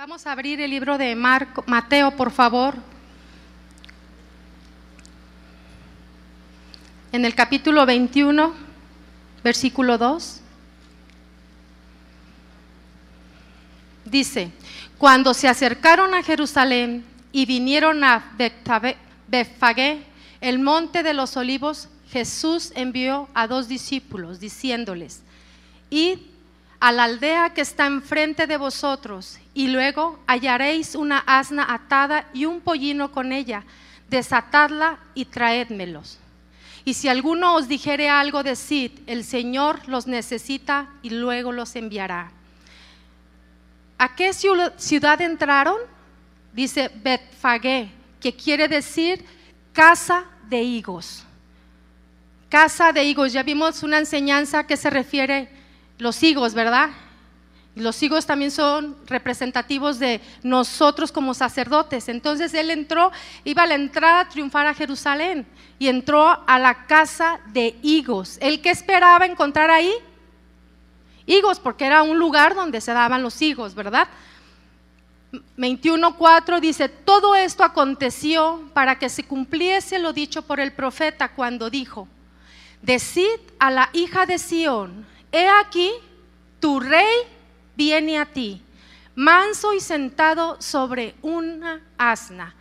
Vamos a abrir el libro de Mateo, por favor. En el capítulo 21, versículo 2. Dice: cuando se acercaron a Jerusalén y vinieron a Betfagé, el monte de los olivos, Jesús envió a 2 discípulos, diciéndoles: id a la aldea que está enfrente de vosotros, y luego hallaréis una asna atada y un pollino con ella, desatadla y traédmelos. Y si alguno os dijere algo, decid: el Señor los necesita y luego los enviará. ¿A qué ciudad entraron? Dice Betfagé, que quiere decir casa de higos. Casa de higos, ya vimos una enseñanza que se refiere los higos, ¿verdad? Y los higos también son representativos de nosotros como sacerdotes. Entonces él entró, iba a la entrada triunfar a Jerusalén y entró a la casa de higos. ¿El qué esperaba encontrar ahí? Higos, porque era un lugar donde se daban los higos, ¿verdad? 21:4 dice: todo esto aconteció para que se cumpliese lo dicho por el profeta cuando dijo: decid a la hija de Sión, he aquí, tu rey viene a ti, manso y sentado sobre una asna.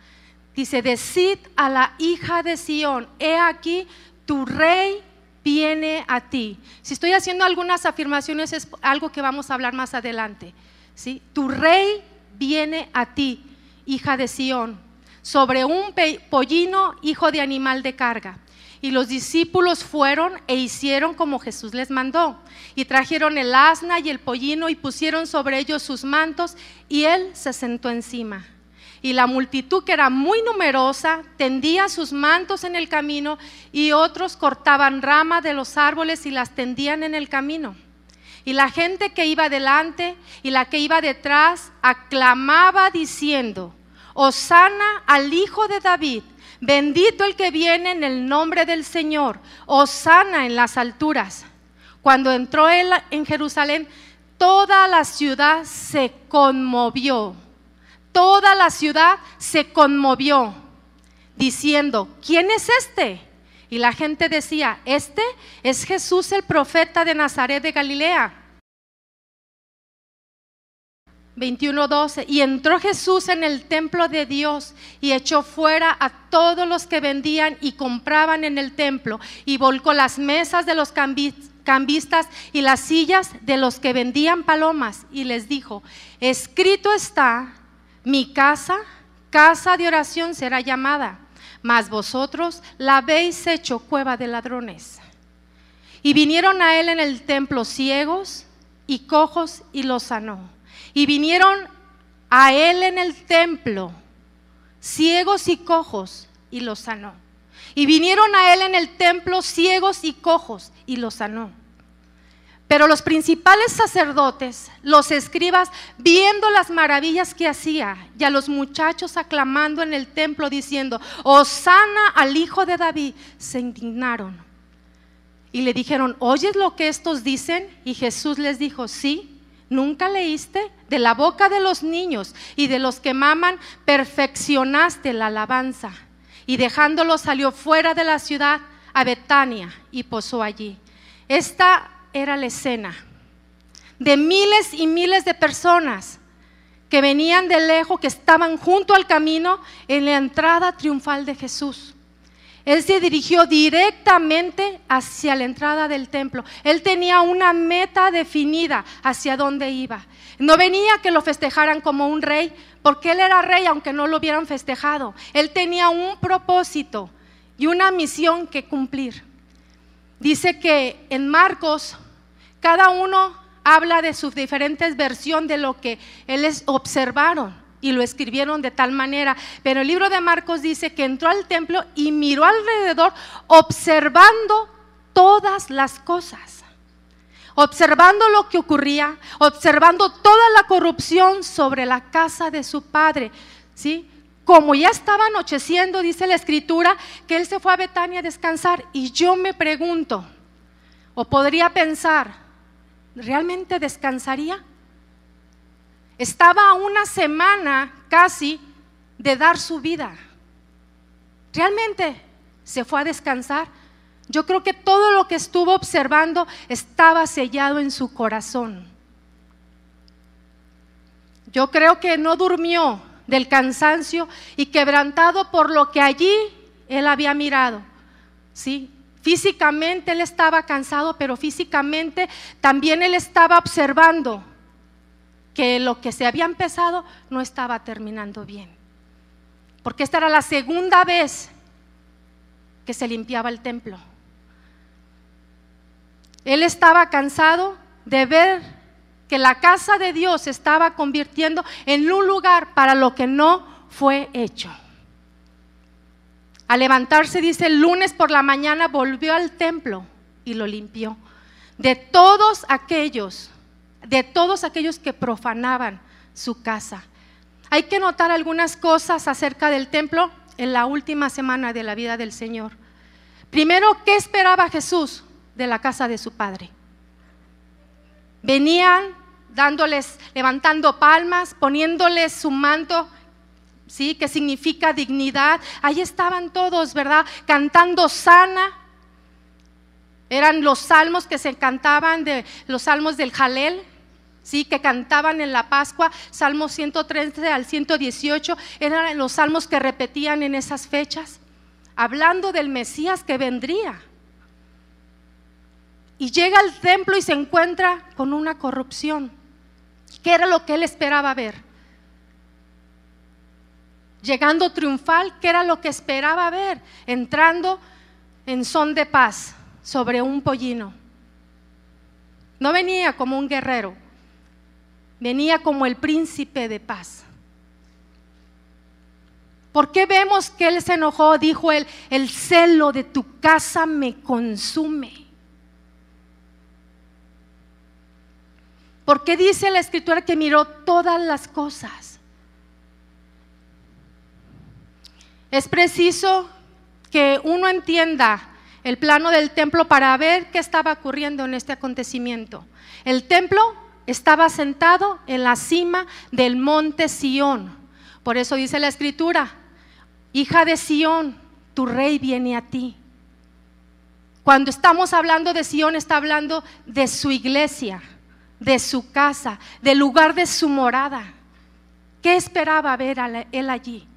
Dice: decid a la hija de Sión, he aquí, tu rey viene a ti. Si estoy haciendo algunas afirmaciones es algo que vamos a hablar más adelante, ¿sí? Tu rey viene a ti, hija de Sión, sobre un pollino, hijo de animal de carga. Y los discípulos fueron e hicieron como Jesús les mandó, y trajeron el asna y el pollino y pusieron sobre ellos sus mantos, y él se sentó encima. Y la multitud, que era muy numerosa, tendía sus mantos en el camino, y otros cortaban ramas de los árboles y las tendían en el camino. Y la gente que iba delante y la que iba detrás aclamaba diciendo: Hosana al Hijo de David, bendito el que viene en el nombre del Señor, hosana en las alturas. Cuando entró él en Jerusalén, toda la ciudad se conmovió. Toda la ciudad se conmovió, diciendo: ¿quién es este? Y la gente decía: este es Jesús, el profeta de Nazaret de Galilea. 21:12. Y entró Jesús en el templo de Dios y echó fuera a todos los que vendían y compraban en el templo, y volcó las mesas de los cambistas y las sillas de los que vendían palomas, y les dijo: escrito está, mi casa, casa de oración será llamada, mas vosotros la habéis hecho cueva de ladrones. Y vinieron a él en el templo ciegos y cojos, y los sanó. Y vinieron a él en el templo ciegos y cojos, y los sanó. Y vinieron a él en el templo ciegos y cojos, y los sanó. Pero los principales sacerdotes, los escribas, viendo las maravillas que hacía, y a los muchachos aclamando en el templo diciendo: hosana al Hijo de David, se indignaron. Y le dijeron: ¿oyes lo que estos dicen? Y Jesús les dijo: sí. ¿Nunca leíste? De la boca de los niños y de los que maman perfeccionaste la alabanza. Y dejándolo salió fuera de la ciudad a Betania y posó allí. Esta era la escena de miles y miles de personas que venían de lejos, que estaban junto al camino en la entrada triunfal de Jesús. Él se dirigió directamente hacia la entrada del templo. Él tenía una meta definida hacia dónde iba. No venía que lo festejaran como un rey, porque él era rey aunque no lo hubieran festejado. Él tenía un propósito y una misión que cumplir. Dice que en Marcos cada uno habla de su diferente versión de lo que ellos observaron y lo escribieron de tal manera, pero el libro de Marcos dice que entró al templo y miró alrededor observando todas las cosas, observando lo que ocurría, observando toda la corrupción sobre la casa de su padre, ¿sí? Como ya estaba anocheciendo, dice la escritura, que él se fue a Betania a descansar. Y yo me pregunto, o podría pensar, ¿realmente descansaría? Estaba a una semana casi de dar su vida. Realmente se fue a descansar. Yo creo que todo lo que estuvo observando estaba sellado en su corazón. Yo creo que no durmió del cansancio y quebrantado por lo que allí él había mirado, ¿sí? Físicamente él estaba cansado, pero físicamente también él estaba observando que lo que se había empezado no estaba terminando bien, porque esta era la segunda vez que se limpiaba el templo. Él estaba cansado de ver que la casa de Dios se estaba convirtiendo en un lugar para lo que no fue hecho. Al levantarse, dice, el lunes por la mañana volvió al templo y lo limpió de todos aquellos que profanaban su casa. Hay que notar algunas cosas acerca del templo en la última semana de la vida del Señor. Primero, ¿qué esperaba Jesús de la casa de su Padre? Venían levantando palmas, poniéndoles su manto, ¿sí? Que significa dignidad. Ahí estaban todos, ¿verdad? Cantando sana. Eran los salmos que se cantaban, los salmos del Jalel, ¿sí? Que cantaban en la Pascua, Salmos 113 al 118, eran los salmos que repetían en esas fechas, hablando del Mesías que vendría. Y llega al templo y se encuentra con una corrupción. ¿Qué era lo que él esperaba ver? Llegando triunfal, ¿qué era lo que esperaba ver? Entrando en son de paz sobre un pollino. No venía como un guerrero, venía como el príncipe de paz. ¿Por qué vemos que él se enojó? Dijo él, el celo de tu casa me consume. ¿Por qué dice la Escritura que miró todas las cosas? Es preciso que uno entienda el plano del templo para ver qué estaba ocurriendo en este acontecimiento. El templo estaba sentado en la cima del monte Sión. Por eso dice la Escritura, hija de Sión, tu rey viene a ti. Cuando estamos hablando de Sión, está hablando de su iglesia, de su casa, del lugar de su morada. ¿Qué esperaba ver él allí?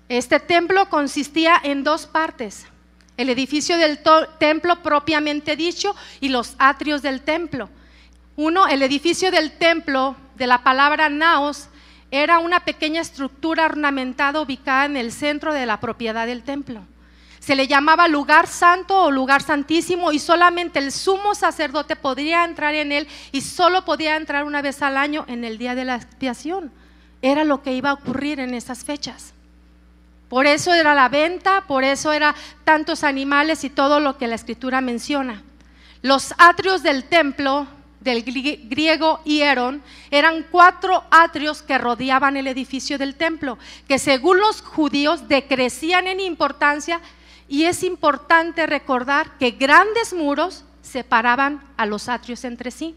Este templo consistía en dos partes: el edificio del templo propiamente dicho y los atrios del templo. El edificio del templo, de la palabra naos, era una pequeña estructura ornamentada ubicada en el centro de la propiedad del templo. Se le llamaba lugar santo o lugar santísimo, y solamente el sumo sacerdote podría entrar en él, y solo podía entrar una vez al año en el día de la expiación. Era lo que iba a ocurrir en esas fechas. Por eso era la venta, por eso era tantos animales y todo lo que la Escritura menciona. Los atrios del templo, del griego hieron, eran 4 atrios que rodeaban el edificio del templo, que según los judíos decrecían en importancia. Y es importante recordar que grandes muros separaban a los atrios entre sí.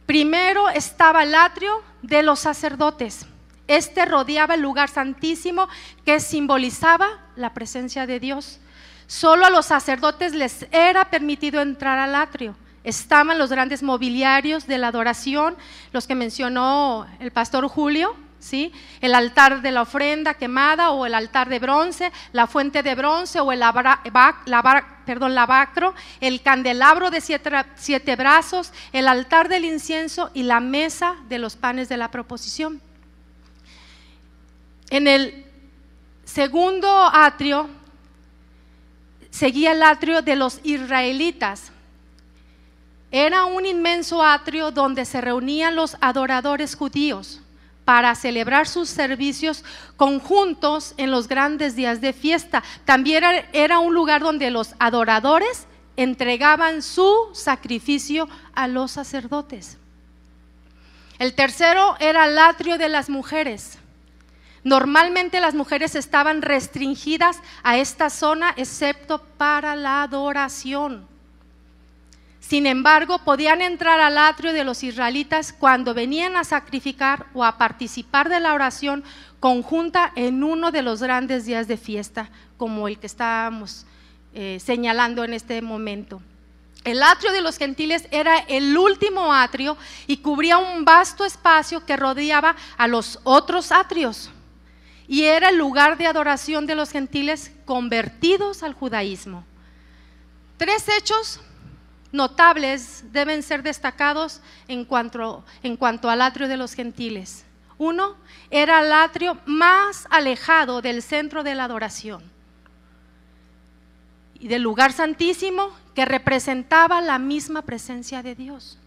Primero estaba el atrio de los sacerdotes. Este rodeaba el lugar santísimo, que simbolizaba la presencia de Dios. Solo a los sacerdotes les era permitido entrar al atrio. Estaban los grandes mobiliarios de la adoración, los que mencionó el pastor Julio, ¿sí? El altar de la ofrenda quemada o el altar de bronce, la fuente de bronce o el lavacro, el candelabro de 7 brazos, el altar del incienso y la mesa de los panes de la proposición. En el segundo atrio seguía el atrio de los israelitas. Era un inmenso atrio donde se reunían los adoradores judíos para celebrar sus servicios conjuntos en los grandes días de fiesta. También era un lugar donde los adoradores entregaban su sacrificio a los sacerdotes. El tercero era el atrio de las mujeres. Normalmente las mujeres estaban restringidas a esta zona, excepto para la adoración. Sin embargo, podían entrar al atrio de los israelitas cuando venían a sacrificar o a participar de la oración conjunta en uno de los grandes días de fiesta, como el que estábamos señalando en este momento. El atrio de los gentiles era el último atrio y cubría un vasto espacio que rodeaba a los otros atrios, y era el lugar de adoración de los gentiles convertidos al judaísmo. 3 hechos notables deben ser destacados en cuanto al atrio de los gentiles. 1, era el atrio más alejado del centro de la adoración y del lugar santísimo, que representaba la misma presencia de Dios.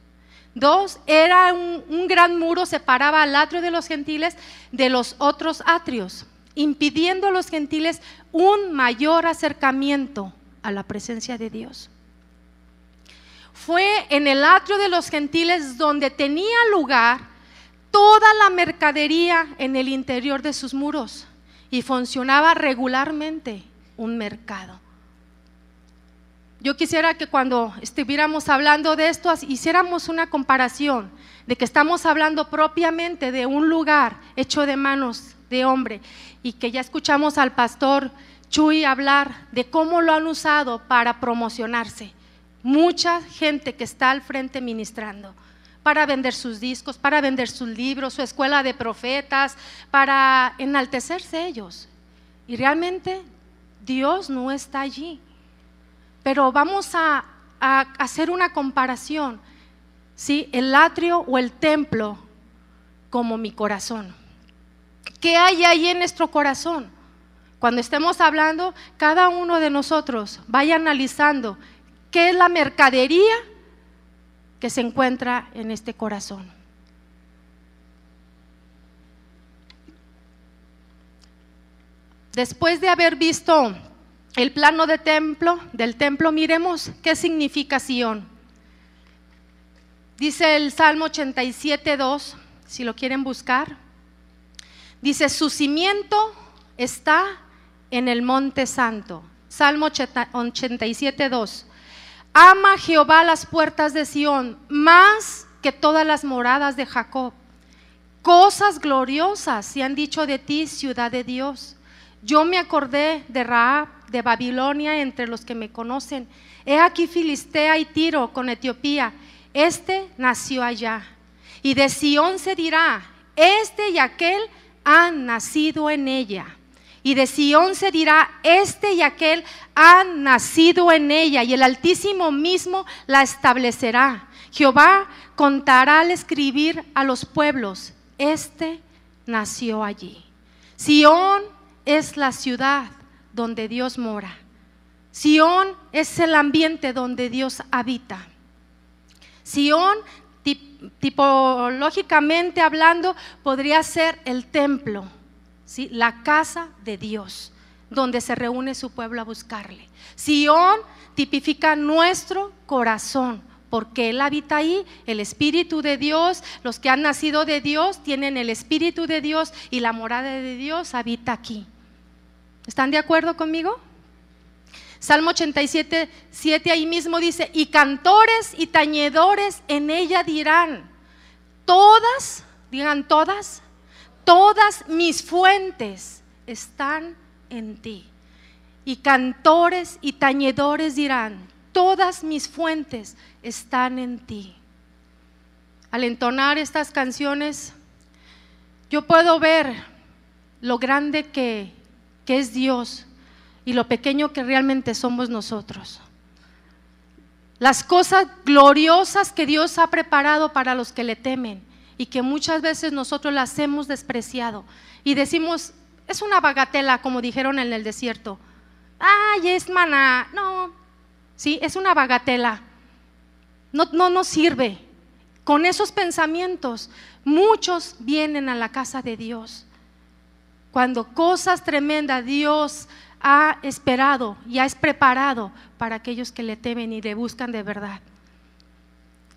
2, era un gran muro separaba al atrio de los gentiles de los otros atrios, impidiendo a los gentiles un mayor acercamiento a la presencia de Dios. Fue en el atrio de los gentiles donde tenía lugar toda la mercadería en el interior de sus muros, y funcionaba regularmente un mercado. Yo quisiera que cuando estuviéramos hablando de esto hiciéramos una comparación de que estamos hablando propiamente de un lugar hecho de manos de hombre, y que ya escuchamos al pastor Chuy hablar de cómo lo han usado para promocionarse. Mucha gente que está al frente ministrando, para vender sus discos, para vender sus libros, su escuela de profetas, para enaltecerse ellos. Y realmente Dios no está allí. Pero vamos a hacer una comparación, ¿sí? El atrio o el templo como mi corazón. ¿Qué hay ahí en nuestro corazón? Cuando estemos hablando, cada uno de nosotros vaya analizando qué es la mercadería que se encuentra en este corazón. Después de haber visto el plano del templo, miremos qué significa Sión. Dice el Salmo 87:2, si lo quieren buscar. Dice: su cimiento está en el monte santo. Salmo 87:2. Ama Jehová las puertas de Sión más que todas las moradas de Jacob. Cosas gloriosas se han dicho de ti, ciudad de Dios. Yo me acordé de Rahab, de Babilonia, entre los que me conocen. He aquí Filistea y Tiro con Etiopía. Este nació allá. Y de Sión se dirá: este y aquel han nacido en ella. Y de Sión se dirá: este y aquel han nacido en ella, y el Altísimo mismo la establecerá. Jehová contará al escribir a los pueblos: este nació allí. Sión es la ciudad donde Dios mora. Sión es el ambiente donde Dios habita. Sión, tipológicamente hablando, podría ser el templo, ¿sí? La casa de Dios, donde se reúne su pueblo a buscarle. Sión tipifica nuestro corazón, porque Él habita ahí, el Espíritu de Dios. Los que han nacido de Dios tienen el Espíritu de Dios, y la morada de Dios habita aquí. ¿Están de acuerdo conmigo? Salmo 87:7 ahí mismo dice: y cantores y tañedores en ella dirán, todas, digan todas mis fuentes están en ti. Y cantores y tañedores dirán, todas mis fuentes están en ti. Al entonar estas canciones, yo puedo ver lo grande que es Dios y lo pequeño que realmente somos nosotros. Las cosas gloriosas que Dios ha preparado para los que le temen, y que muchas veces nosotros las hemos despreciado y decimos: es una bagatela, como dijeron en el desierto. Ay, es maná. No, sí, es una bagatela. No sirve. Con esos pensamientos muchos vienen a la casa de Dios, cuando cosas tremendas Dios ha esperado y ha preparado para aquellos que le temen y le buscan de verdad.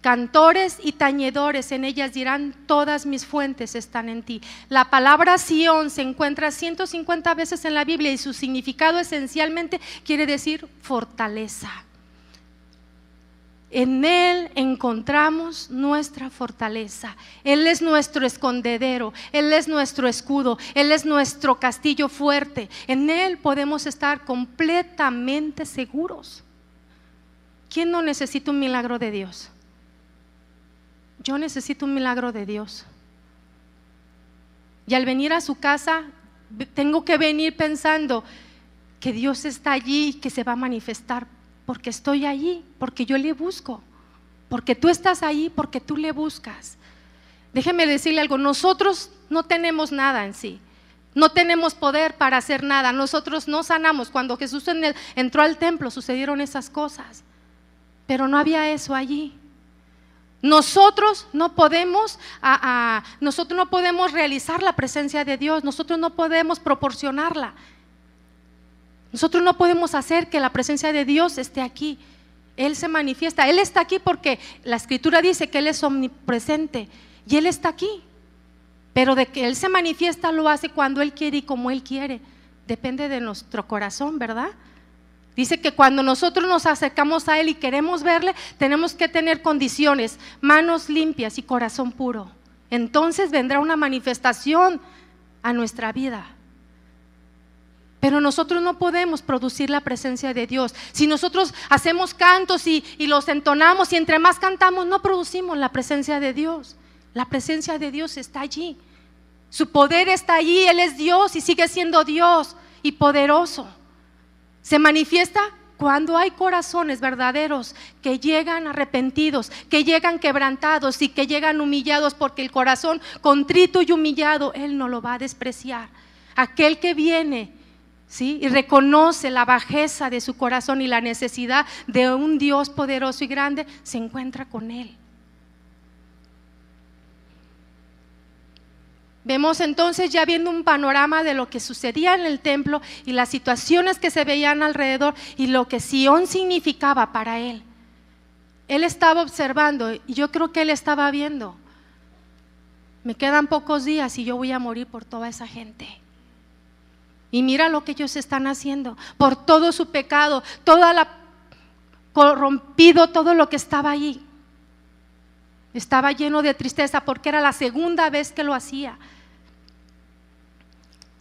Cantores y tañedores en ellas dirán, todas mis fuentes están en ti. La palabra Sión se encuentra 150 veces en la Biblia, y su significado esencialmente quiere decir fortaleza. En Él encontramos nuestra fortaleza. Él es nuestro escondedero, Él es nuestro escudo, Él es nuestro castillo fuerte. En Él podemos estar completamente seguros. ¿Quién no necesita un milagro de Dios? Yo necesito un milagro de Dios. Y al venir a su casa, tengo que venir pensando que Dios está allí y que se va a manifestar, porque estoy allí, porque yo le busco, porque tú estás ahí, porque tú le buscas. Déjeme decirle algo, nosotros no tenemos nada en sí, no tenemos poder para hacer nada, nosotros no sanamos. Cuando Jesús entró al templo sucedieron esas cosas, pero no había eso allí. Nosotros no podemos realizar la presencia de Dios, nosotros no podemos proporcionarla. Nosotros no podemos hacer que la presencia de Dios esté aquí. Él se manifiesta, Él está aquí porque la Escritura dice que Él es omnipresente y Él está aquí. Pero de que Él se manifiesta lo hace cuando Él quiere y como Él quiere. Depende de nuestro corazón, ¿verdad? Dice que cuando nosotros nos acercamos a Él y queremos verle, tenemos que tener condiciones, manos limpias y corazón puro. Entonces vendrá una manifestación a nuestra vida. Pero nosotros no podemos producir la presencia de Dios. Si nosotros hacemos cantos y los entonamos y entre más cantamos, no producimos la presencia de Dios. La presencia de Dios está allí. Su poder está allí, Él es Dios y sigue siendo Dios y poderoso. Se manifiesta cuando hay corazones verdaderos que llegan arrepentidos, que llegan quebrantados y que llegan humillados, porque el corazón contrito y humillado Él no lo va a despreciar. Aquel que viene, ¿sí?, y reconoce la bajeza de su corazón y la necesidad de un Dios poderoso y grande, se encuentra con Él. Vemos entonces, ya viendo un panorama de lo que sucedía en el templo y las situaciones que se veían alrededor y lo que Sión significaba para él. Él estaba observando y yo creo que él estaba viendo: me quedan pocos días y yo voy a morir por toda esa gente. Y mira lo que ellos están haciendo, por todo su pecado, corrompido, todo lo que estaba allí. Estaba lleno de tristeza porque era la segunda vez que lo hacía.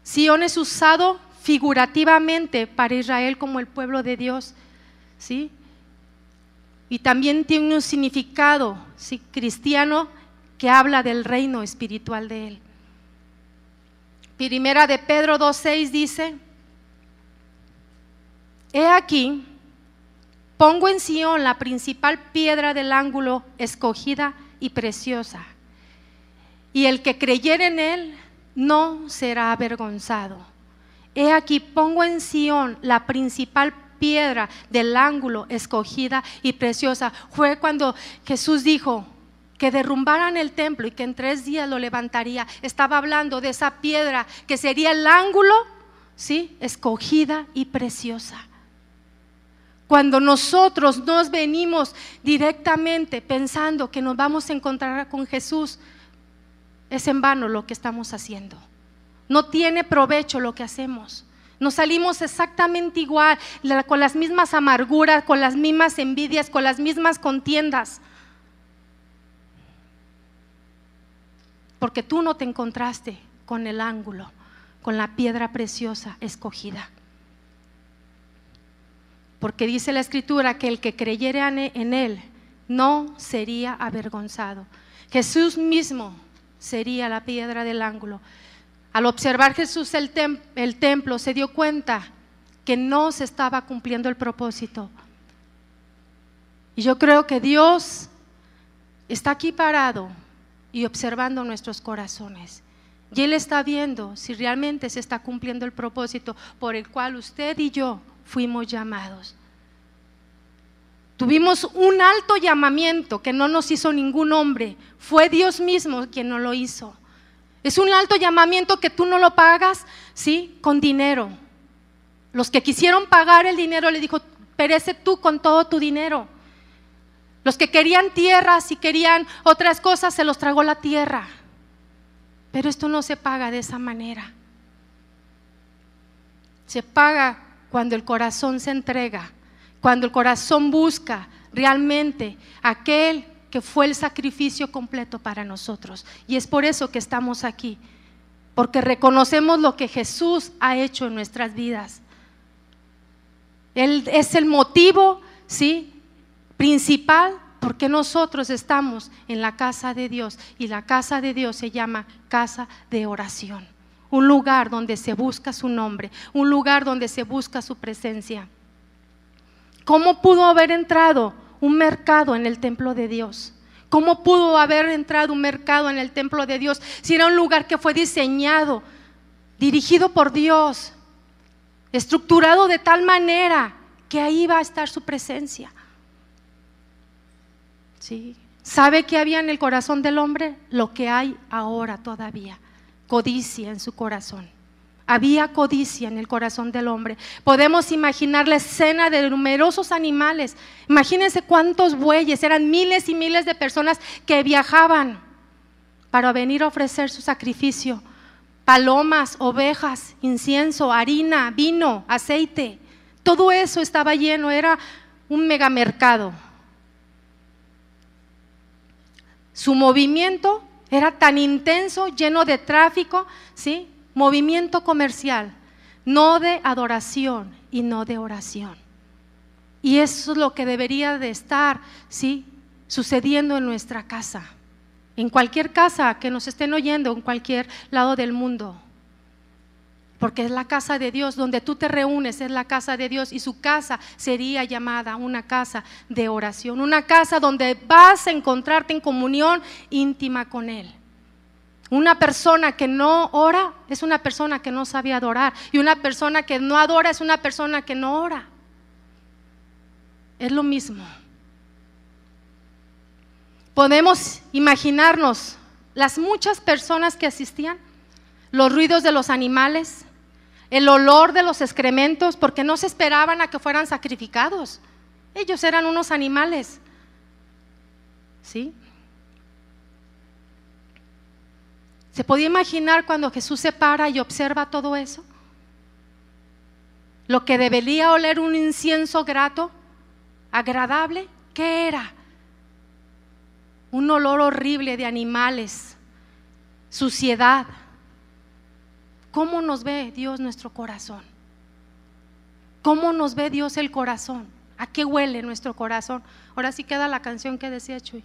Sión es usado figurativamente para Israel como el pueblo de Dios, ¿sí? Y también tiene un significado, ¿sí?, cristiano, que habla del reino espiritual de Él. Primera de Pedro 2:6 dice: he aquí, pongo en Sión la principal piedra del ángulo, escogida y preciosa, y el que creyere en Él no será avergonzado. He aquí, pongo en Sión la principal piedra del ángulo, escogida y preciosa. Fue cuando Jesús dijo que derrumbaran el templo y que en 3 días lo levantaría. Estaba hablando de esa piedra que sería el ángulo, ¿sí?, escogida y preciosa. Cuando nosotros nos venimos directamente pensando que nos vamos a encontrar con Jesús, es en vano lo que estamos haciendo. No tiene provecho lo que hacemos. Nos salimos exactamente igual, con las mismas amarguras, con las mismas envidias, con las mismas contiendas. Porque tú no te encontraste con el ángulo, con la piedra preciosa escogida. Porque dice la Escritura que el que creyere en Él no sería avergonzado. Jesús mismo sería la piedra del ángulo. Al observar Jesús el templo, se dio cuenta que no se estaba cumpliendo el propósito. Y yo creo que Dios está aquí parado y observando nuestros corazones. Y Él está viendo si realmente se está cumpliendo el propósito por el cual usted y yo fuimos llamados. Tuvimos un alto llamamiento que no nos hizo ningún hombre, fue Dios mismo quien nos lo hizo. Es un alto llamamiento que tú no lo pagas, ¿sí?, con dinero. Los que quisieron pagar el dinero le dijo: perece tú con todo tu dinero. Los que querían tierras y querían otras cosas, se los tragó la tierra. Pero esto no se paga de esa manera. Se paga cuando el corazón se entrega, cuando el corazón busca realmente aquel que fue el sacrificio completo para nosotros. Y es por eso que estamos aquí, porque reconocemos lo que Jesús ha hecho en nuestras vidas. Él es el motivo, ¿sí?, principal porque nosotros estamos en la casa de Dios, y la casa de Dios se llama casa de oración, un lugar donde se busca su nombre, un lugar donde se busca su presencia. ¿Cómo pudo haber entrado un mercado en el templo de Dios? ¿Cómo pudo haber entrado un mercado en el templo de Dios si era un lugar que fue diseñado, dirigido por Dios, estructurado de tal manera que ahí va a estar su presencia? ¿Sí? ¿Sabe qué había en el corazón del hombre? Lo que hay ahora todavía: codicia en su corazón. Había codicia en el corazón del hombre. Podemos imaginar la escena de numerosos animales. Imagínense cuántos bueyes, eran miles y miles de personas que viajaban para venir a ofrecer su sacrificio. Palomas, ovejas, incienso, harina, vino, aceite, todo eso estaba lleno, era un megamercado. Su movimiento era tan intenso, lleno de tráfico, ¿sí?, movimiento comercial, no de adoración y no de oración. Y eso es lo que debería de estar, ¿sí?, sucediendo en nuestra casa, en cualquier casa que nos estén oyendo, en cualquier lado del mundo, porque es la casa de Dios. Donde tú te reúnes es la casa de Dios, y su casa sería llamada una casa de oración, una casa donde vas a encontrarte en comunión íntima con Él. Una persona que no ora es una persona que no sabe adorar, y una persona que no adora es una persona que no ora. Es lo mismo. Podemos imaginarnos las muchas personas que asistían, los ruidos de los animales, el olor de los excrementos, porque no se esperaban a que fueran sacrificados. Ellos eran unos animales, ¿sí? ¿Se podía imaginar cuando Jesús se para y observa todo eso? Lo que debería oler un incienso grato, agradable, ¿qué era? Un olor horrible de animales, suciedad. ¿Cómo nos ve Dios nuestro corazón? ¿Cómo nos ve Dios el corazón? ¿A qué huele nuestro corazón? Ahora sí queda la canción que decía Chuy.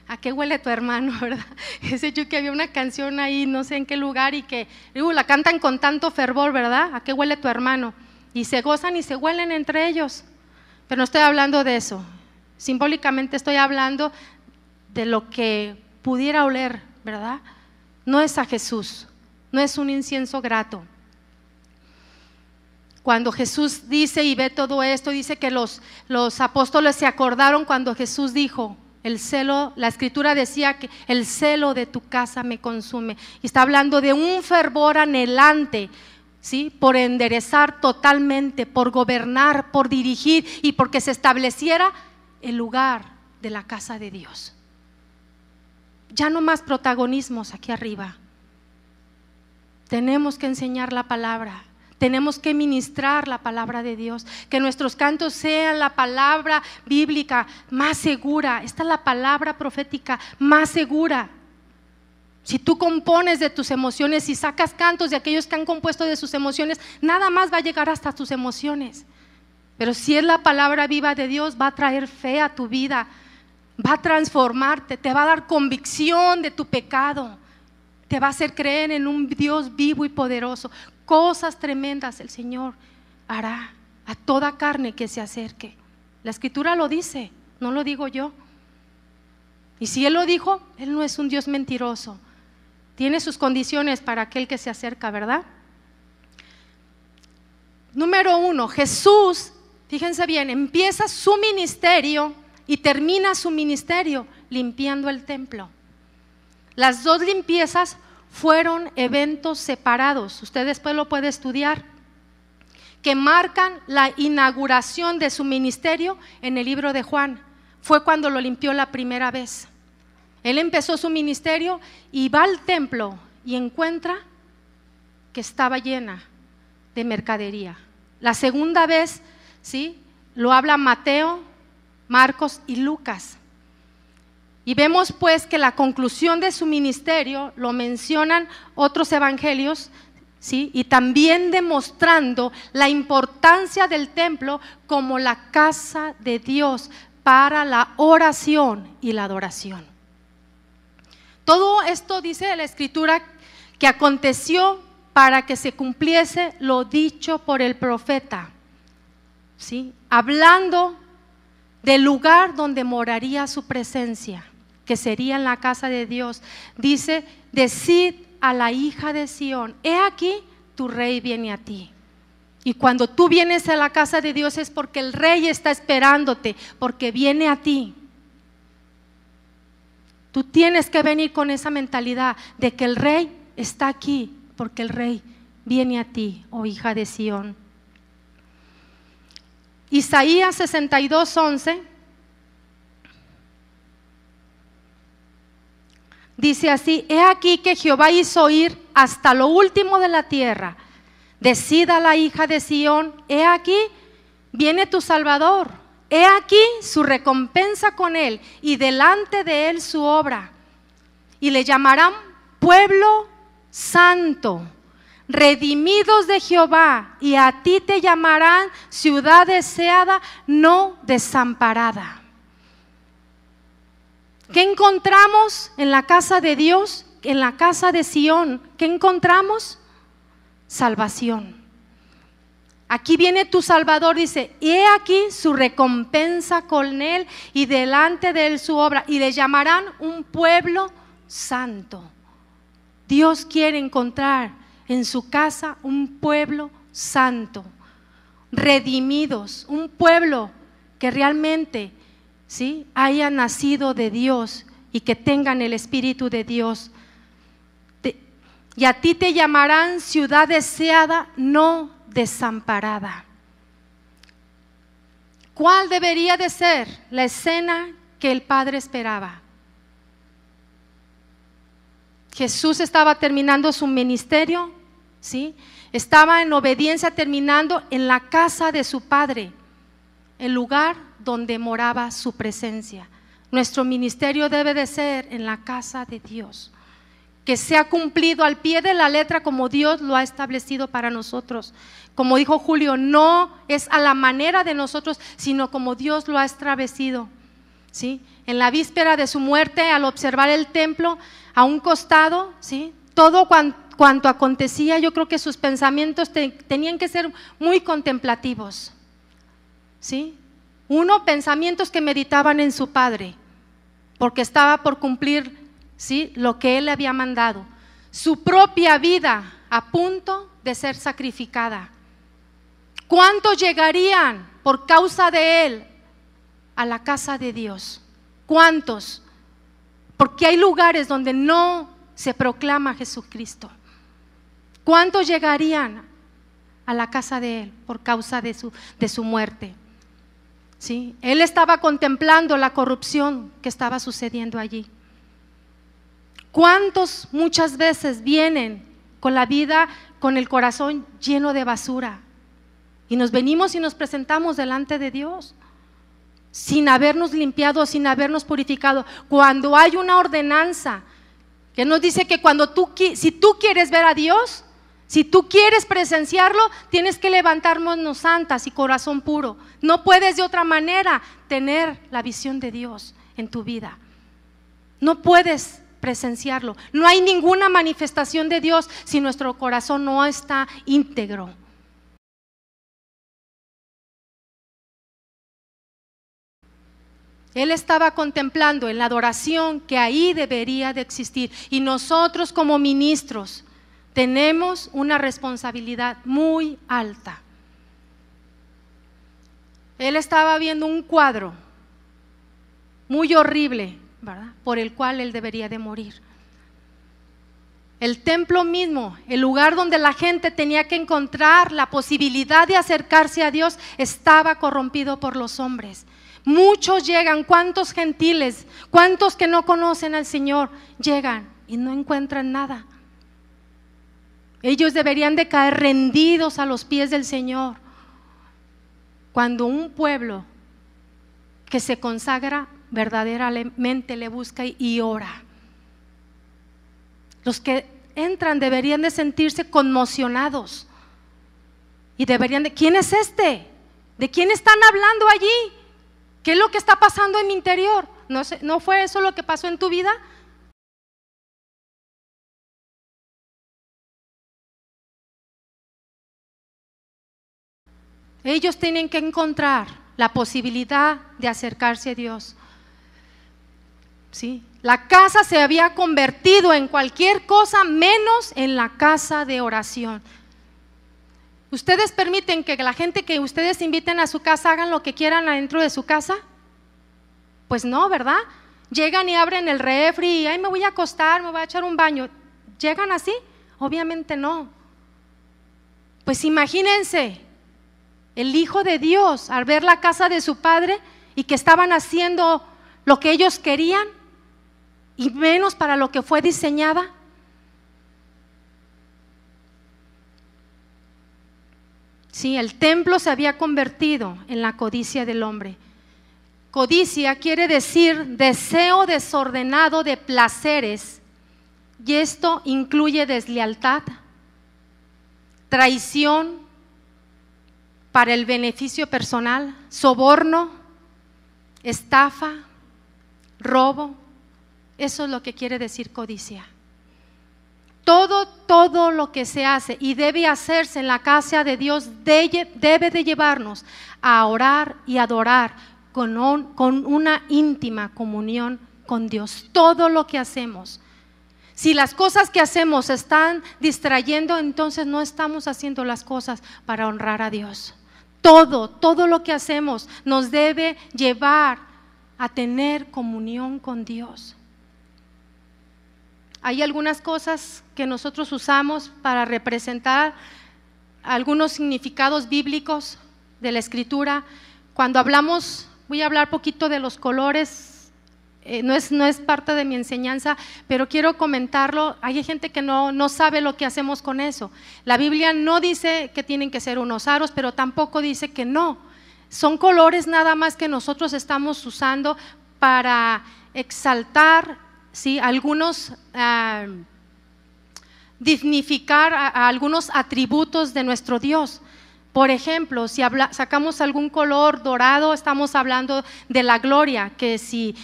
¿A qué huele tu hermano, verdad? Ese Chuy, que había una canción ahí, no sé en qué lugar, y que la cantan con tanto fervor, ¿verdad? ¿A qué huele tu hermano? Y se gozan y se huelen entre ellos. Pero no estoy hablando de eso. Simbólicamente estoy hablando de lo que pudiera oler, ¿verdad? No es a Jesús, no es un incienso grato. Cuando Jesús dice y ve todo esto, dice que los apóstoles se acordaron cuando Jesús dijo: el celo, la escritura decía que el celo de tu casa me consume. Y está hablando de un fervor anhelante, ¿sí?, por enderezar totalmente, por gobernar, por dirigir, y porque se estableciera el lugar de la casa de Dios. Ya no más protagonismos aquí arriba. Tenemos que enseñar la palabra, tenemos que ministrar la palabra de Dios, que nuestros cantos sean la palabra bíblica más segura. Esta es la palabra profética más segura. Si tú compones de tus emociones y sacas cantos de aquellos que han compuesto de sus emociones, nada más va a llegar hasta tus emociones. Pero si es la palabra viva de Dios, va a traer fe a tu vida, va a transformarte, te va a dar convicción de tu pecado, te va a hacer creer en un Dios vivo y poderoso. Cosas tremendas el Señor hará a toda carne que se acerque. La escritura lo dice, no lo digo yo. Y si Él lo dijo, Él no es un Dios mentiroso. Tiene sus condiciones para aquel que se acerca, ¿verdad? Número 1, Jesús, fíjense bien, empieza su ministerio y termina su ministerio limpiando el templo. Las dos limpiezas fueron eventos separados, usted después lo puede estudiar, que marcan la inauguración de su ministerio en el libro de Juan. Fue cuando lo limpió la primera vez. Él empezó su ministerio y va al templo y encuentra que estaba llena de mercadería. La segunda vez, ¿sí?, lo habla Mateo, Marcos y Lucas. Y vemos pues que la conclusión de su ministerio lo mencionan otros evangelios, ¿sí? Y también demostrando la importancia del templo como la casa de Dios para la oración y la adoración. Todo esto dice la Escritura que aconteció para que se cumpliese lo dicho por el profeta, ¿sí? Hablando del lugar donde moraría su presencia, que sería en la casa de Dios. Dice: decid a la hija de Sión, he aquí tu rey viene a ti. Y cuando tú vienes a la casa de Dios es porque el rey está esperándote, porque viene a ti. Tú tienes que venir con esa mentalidad de que el rey está aquí, porque el rey viene a ti, oh hija de Sión. Isaías 62:11 dice así: he aquí que Jehová hizo ir hasta lo último de la tierra. Decida la hija de Sión, he aquí viene tu Salvador, he aquí su recompensa con él, y delante de él su obra. Y le llamarán pueblo santo, redimidos de Jehová, y a ti te llamarán ciudad deseada, no desamparada. ¿Qué encontramos en la casa de Dios? En la casa de Sión, ¿qué encontramos? Salvación. Aquí viene tu Salvador, dice, y he aquí su recompensa con él, y delante de él su obra, y le llamarán un pueblo santo. Dios quiere encontrar en su casa un pueblo santo, redimidos, un pueblo que realmente, ¿sí?, haya nacido de Dios y que tengan el Espíritu de Dios. Y a ti te llamarán ciudad deseada, no desamparada. ¿Cuál debería de ser la escena que el Padre esperaba? Jesús estaba terminando su ministerio, ¿sí? Estaba en obediencia terminando en la casa de su Padre, el lugar donde moraba su presencia. Nuestro ministerio debe de ser en la casa de Dios, que sea cumplido al pie de la letra como Dios lo ha establecido para nosotros. Como dijo Julio, no es a la manera de nosotros, sino como Dios lo ha establecido, ¿sí? En la víspera de su muerte, al observar el templo a un costado, ¿sí?, todo cuanto acontecía, yo creo que sus pensamientos tenían que ser muy contemplativos, ¿sí? Uno, pensamientos que meditaban en su Padre, porque estaba por cumplir, ¿sí?, lo que Él le había mandado. Su propia vida a punto de ser sacrificada. ¿Cuántos llegarían por causa de Él a la casa de Dios? ¿Cuántos? Porque hay lugares donde no se proclama Jesucristo. ¿Cuántos llegarían a la casa de Él por causa de su muerte? ¿Sí? Él estaba contemplando la corrupción que estaba sucediendo allí. ¿Cuántos muchas veces vienen con la vida, con el corazón lleno de basura, y nos venimos y nos presentamos delante de Dios sin habernos limpiado, sin habernos purificado? Cuando hay una ordenanza que nos dice que si tú quieres ver a Dios, si tú quieres presenciarlo, tienes que levantar manos santas y corazón puro. No puedes de otra manera tener la visión de Dios en tu vida. No puedes presenciarlo. No hay ninguna manifestación de Dios si nuestro corazón no está íntegro. Él estaba contemplando en la adoración que ahí debería de existir, y nosotros como ministros tenemos una responsabilidad muy alta. Él estaba viendo un cuadro muy horrible, ¿verdad?, por el cual él debería de morir. El templo mismo, el lugar donde la gente tenía que encontrar la posibilidad de acercarse a Dios, estaba corrompido por los hombres. Muchos llegan, cuántos gentiles, cuántos que no conocen al Señor, llegan y no encuentran nada. Ellos deberían de caer rendidos a los pies del Señor. Cuando un pueblo que se consagra verdaderamente, le busca y ora. Los que entran deberían de sentirse conmocionados y deberían de, ¿quién es este? ¿De quién están hablando allí? ¿Qué es lo que está pasando en mi interior? ¿No fue eso lo que pasó en tu vida? Ellos tienen que encontrar la posibilidad de acercarse a Dios. ¿Sí? La casa se había convertido en cualquier cosa menos en la casa de oración. ¿Ustedes permiten que la gente que ustedes inviten a su casa hagan lo que quieran adentro de su casa? Pues no, ¿verdad? Llegan y abren el refri y ay, me voy a acostar, me voy a echar un baño. ¿Llegan así? Obviamente no. Pues imagínense, el Hijo de Dios al ver la casa de su Padre y que estaban haciendo lo que ellos querían y menos para lo que fue diseñada. Sí, el templo se había convertido en la codicia del hombre. Codicia quiere decir deseo desordenado de placeres, y esto incluye deslealtad, traición para el beneficio personal, soborno, estafa, robo. Eso es lo que quiere decir codicia. Todo lo que se hace y debe hacerse en la casa de Dios debe de llevarnos a orar y adorar con una íntima comunión con Dios. Todo lo que hacemos. Si las cosas que hacemos están distrayendo, entonces no estamos haciendo las cosas para honrar a Dios. Todo lo que hacemos nos debe llevar a tener comunión con Dios. Hay algunas cosas que nosotros usamos para representar algunos significados bíblicos de la Escritura. Cuando hablamos, voy a hablar poquito de los colores, no es parte de mi enseñanza, pero quiero comentarlo. Hay gente que no sabe lo que hacemos con eso. La Biblia no dice que tienen que ser unos aros, pero tampoco dice que no. Son colores nada más que nosotros estamos usando para exaltar, ¿sí? Algunos, dignificar a algunos atributos de nuestro Dios. Por ejemplo, si sacamos algún color dorado, estamos hablando de la gloria, que si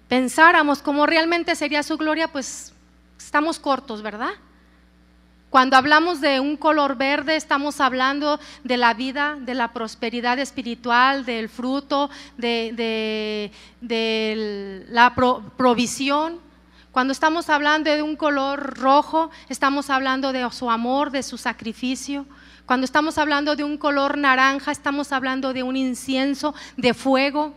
pensáramos cómo realmente sería su gloria, pues estamos cortos, ¿verdad? Cuando hablamos de un color verde, estamos hablando de la vida, de la prosperidad espiritual, del fruto, de la provisión. Cuando estamos hablando de un color rojo, estamos hablando de su amor, de su sacrificio. Cuando estamos hablando de un color naranja, estamos hablando de un incienso, de fuego.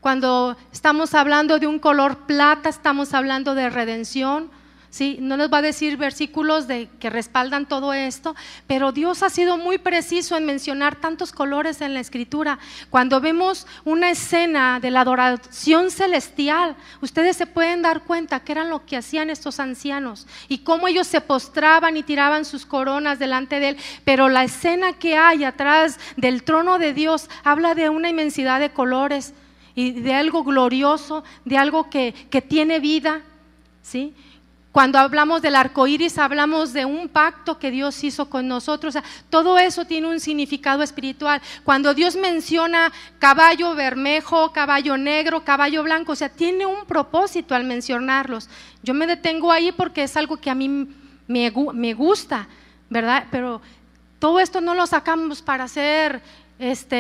Cuando estamos hablando de un color plata, estamos hablando de redención. ¿Sí? No nos va a decir versículos que respaldan todo esto, pero Dios ha sido muy preciso en mencionar tantos colores en la Escritura. Cuando vemos una escena de la adoración celestial, ustedes se pueden dar cuenta que eran lo que hacían estos ancianos y cómo ellos se postraban y tiraban sus coronas delante de Él, pero la escena que hay atrás del trono de Dios habla de una inmensidad de colores y de algo glorioso, de algo que tiene vida, ¿sí? Cuando hablamos del arco iris, hablamos de un pacto que Dios hizo con nosotros. O sea, todo eso tiene un significado espiritual. Cuando Dios menciona caballo bermejo, caballo negro, caballo blanco, o sea, tiene un propósito al mencionarlos. Yo me detengo ahí porque es algo que a mí me gusta, ¿verdad? Pero todo esto no lo sacamos para hacer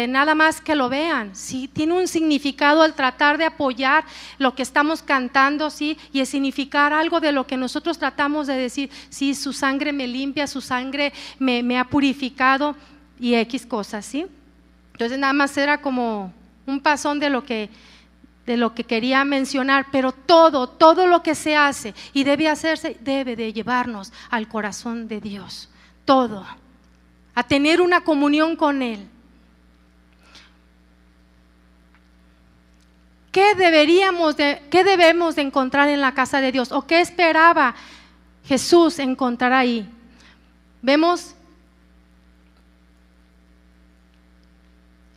nada más que lo vean, ¿sí? Tiene un significado al tratar de apoyar lo que estamos cantando, ¿sí? Y el significar algo de lo que nosotros tratamos de decir, sí, su sangre me limpia, su sangre me ha purificado y X cosas, ¿sí? Entonces nada más era como un pasón de lo que quería mencionar, pero todo lo que se hace y debe hacerse, debe de llevarnos al corazón de Dios, todo, a tener una comunión con Él. ¿Qué debemos de encontrar en la casa de Dios? ¿O qué esperaba Jesús encontrar ahí? Vemos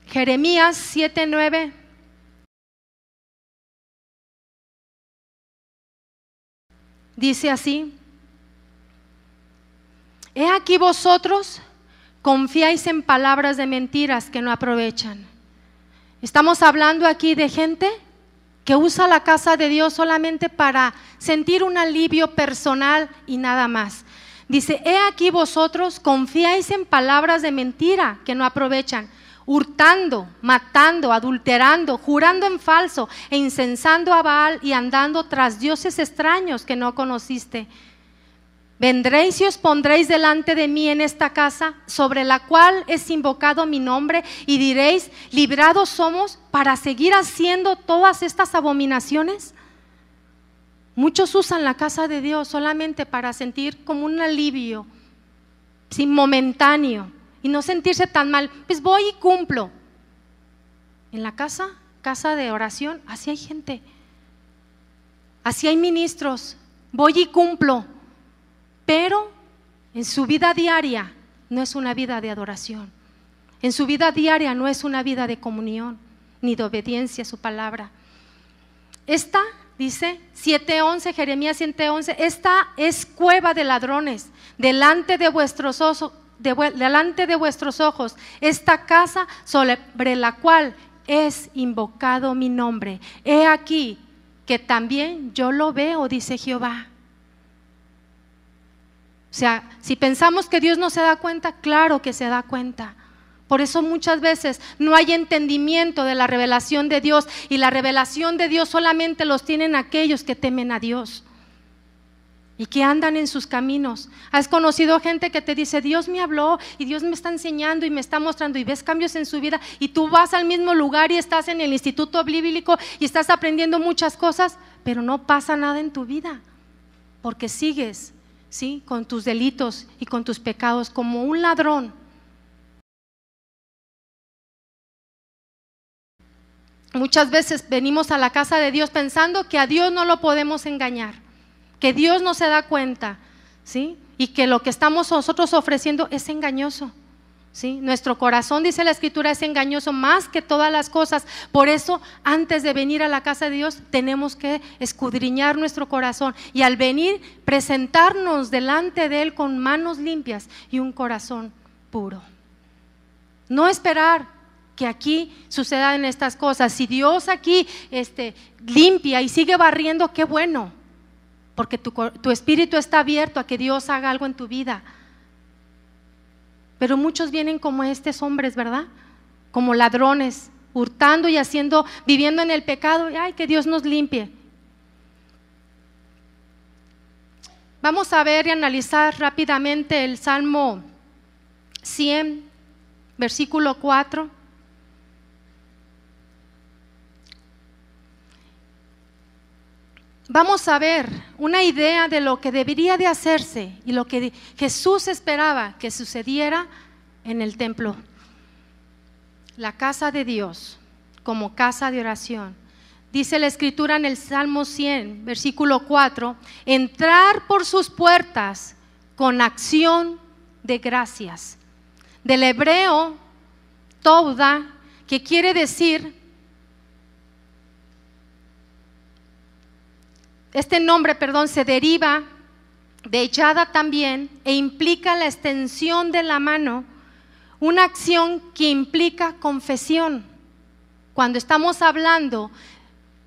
Jeremías 7:9. Dice así: he aquí vosotros confiáis en palabras de mentiras que no aprovechan. Estamos hablando aquí de gente que usa la casa de Dios solamente para sentir un alivio personal y nada más. Dice: he aquí vosotros confiáis en palabras de mentira que no aprovechan, hurtando, matando, adulterando, jurando en falso e incensando a Baal y andando tras dioses extraños que no conociste. Vendréis y os pondréis delante de mí en esta casa, sobre la cual es invocado mi nombre, y diréis: librados somos para seguir haciendo todas estas abominaciones. Muchos usan la casa de Dios solamente para sentir como un alivio, sí, momentáneo, y no sentirse tan mal. Pues voy y cumplo. En la casa de oración, así hay gente, así hay ministros. Voy y cumplo. Pero en su vida diaria no es una vida de adoración. En su vida diaria no es una vida de comunión ni de obediencia a su palabra. Esta, dice 7:11, Jeremías 7:11, esta es cueva de ladrones delante de vuestros ojos, esta casa sobre la cual es invocado mi nombre. He aquí que también yo lo veo, dice Jehová. O sea, si pensamos que Dios no se da cuenta, claro que se da cuenta. Por eso muchas veces no hay entendimiento de la revelación de Dios, y la revelación de Dios solamente los tienen aquellos que temen a Dios y que andan en sus caminos. ¿Has conocido gente que te dice: Dios me habló y Dios me está enseñando y me está mostrando, y ves cambios en su vida, y tú vas al mismo lugar y estás en el instituto bíblico y estás aprendiendo muchas cosas, pero no pasa nada en tu vida porque sigues, ¿sí?, con tus delitos y con tus pecados como un ladrón? Muchas veces venimos a la casa de Dios pensando que a Dios no lo podemos engañar, que Dios no se da cuenta, ¿sí?, y que lo que estamos nosotros ofreciendo es engañoso, ¿sí? Nuestro corazón, dice la Escritura, es engañoso más que todas las cosas. Por eso, antes de venir a la casa de Dios, tenemos que escudriñar nuestro corazón, y al venir, presentarnos delante de Él con manos limpias y un corazón puro. No esperar que aquí sucedan estas cosas. Si Dios aquí limpia y sigue barriendo, qué bueno, porque tu espíritu está abierto a que Dios haga algo en tu vida. Pero muchos vienen como estos hombres, ¿verdad? Como ladrones, hurtando y viviendo en el pecado. Ay, que Dios nos limpie. Vamos a ver y analizar rápidamente el Salmo 100, versículo 4. Vamos a ver una idea de lo que debería de hacerse y lo que Jesús esperaba que sucediera en el templo. La casa de Dios como casa de oración. Dice la Escritura en el Salmo 100, versículo 4: entrar por sus puertas con acción de gracias. Del hebreo Touda, que quiere decir, este nombre, se deriva de yada también, e implica la extensión de la mano, una acción que implica confesión. Cuando estamos hablando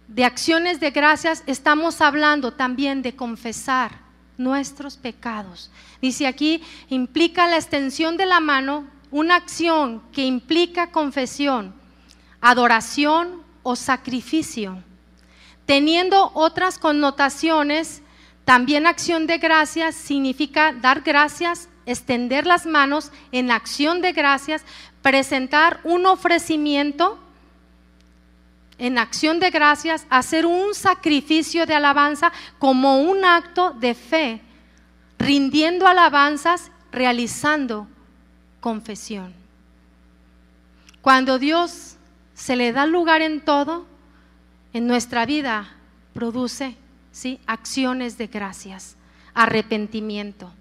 de acciones de gracias, estamos hablando también de confesar nuestros pecados. Dice aquí, implica la extensión de la mano, una acción que implica confesión, adoración o sacrificio. Teniendo otras connotaciones, también acción de gracias significa dar gracias, extender las manos en acción de gracias, presentar un ofrecimiento en acción de gracias, hacer un sacrificio de alabanza como un acto de fe, rindiendo alabanzas, realizando confesión. Cuando Dios se le da lugar en todo, en nuestra vida produce, ¿sí?, acciones de gracias, arrepentimiento.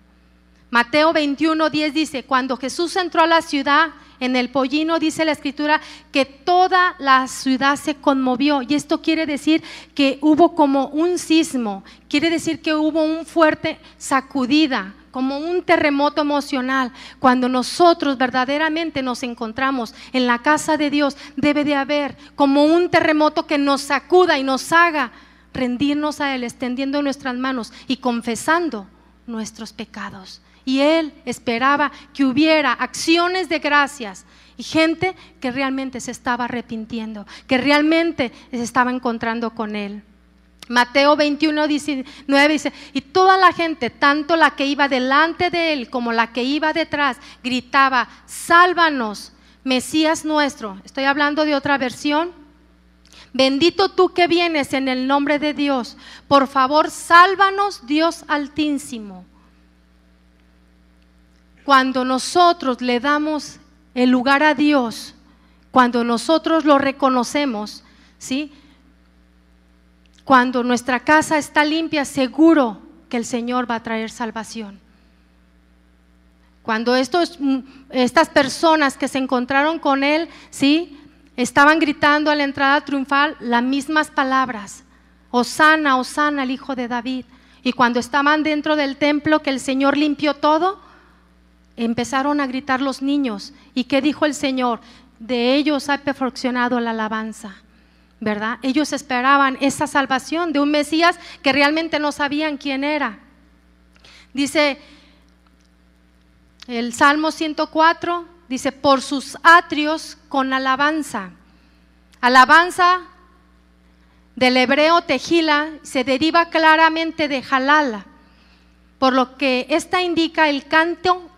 Mateo 21:10 dice, cuando Jesús entró a la ciudad, en el pollino, dice la escritura, que toda la ciudad se conmovió. Y esto quiere decir que hubo como un sismo, quiere decir que hubo un fuerte sacudida, como un terremoto emocional. Cuando nosotros verdaderamente nos encontramos en la casa de Dios, debe de haber como un terremoto que nos sacuda y nos haga rendirnos a Él, extendiendo nuestras manos y confesando nuestros pecados. Y Él esperaba que hubiera acciones de gracias y gente que realmente se estaba arrepintiendo, que realmente se estaba encontrando con Él. Mateo 21:19 dice, y toda la gente, tanto la que iba delante de Él como la que iba detrás, gritaba, sálvanos, Mesías nuestro. Estoy hablando de otra versión. Bendito tú que vienes en el nombre de Dios, por favor, sálvanos, Dios Altísimo. Cuando nosotros le damos el lugar a Dios, cuando nosotros lo reconocemos, ¿sí? Cuando nuestra casa está limpia, seguro que el Señor va a traer salvación. Cuando estas personas que se encontraron con Él, ¿sí?, estaban gritando a la entrada triunfal las mismas palabras, Hosana, Hosana, el Hijo de David. Y cuando estaban dentro del templo que el Señor limpió todo, empezaron a gritar los niños. ¿Y qué dijo el Señor? De ellos ha perfeccionado la alabanza, ¿verdad? Ellos esperaban esa salvación de un Mesías que realmente no sabían quién era. Dice el Salmo 104, dice, por sus atrios con alabanza. Alabanza del hebreo tejila se deriva claramente de halal, por lo que esta indica el canto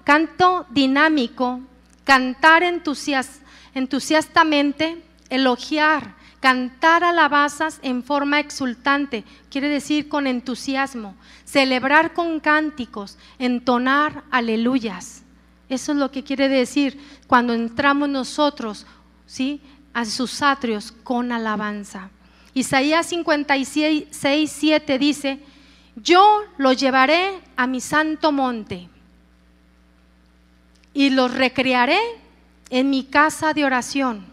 dinámico, cantar entusiastamente, elogiar, cantar alabanzas en forma exultante, quiere decir con entusiasmo, celebrar con cánticos, entonar aleluyas. Eso es lo que quiere decir cuando entramos nosotros, ¿sí?, a sus atrios con alabanza. Isaías 56:7 dice, yo los llevaré a mi santo monte y los recrearé en mi casa de oración.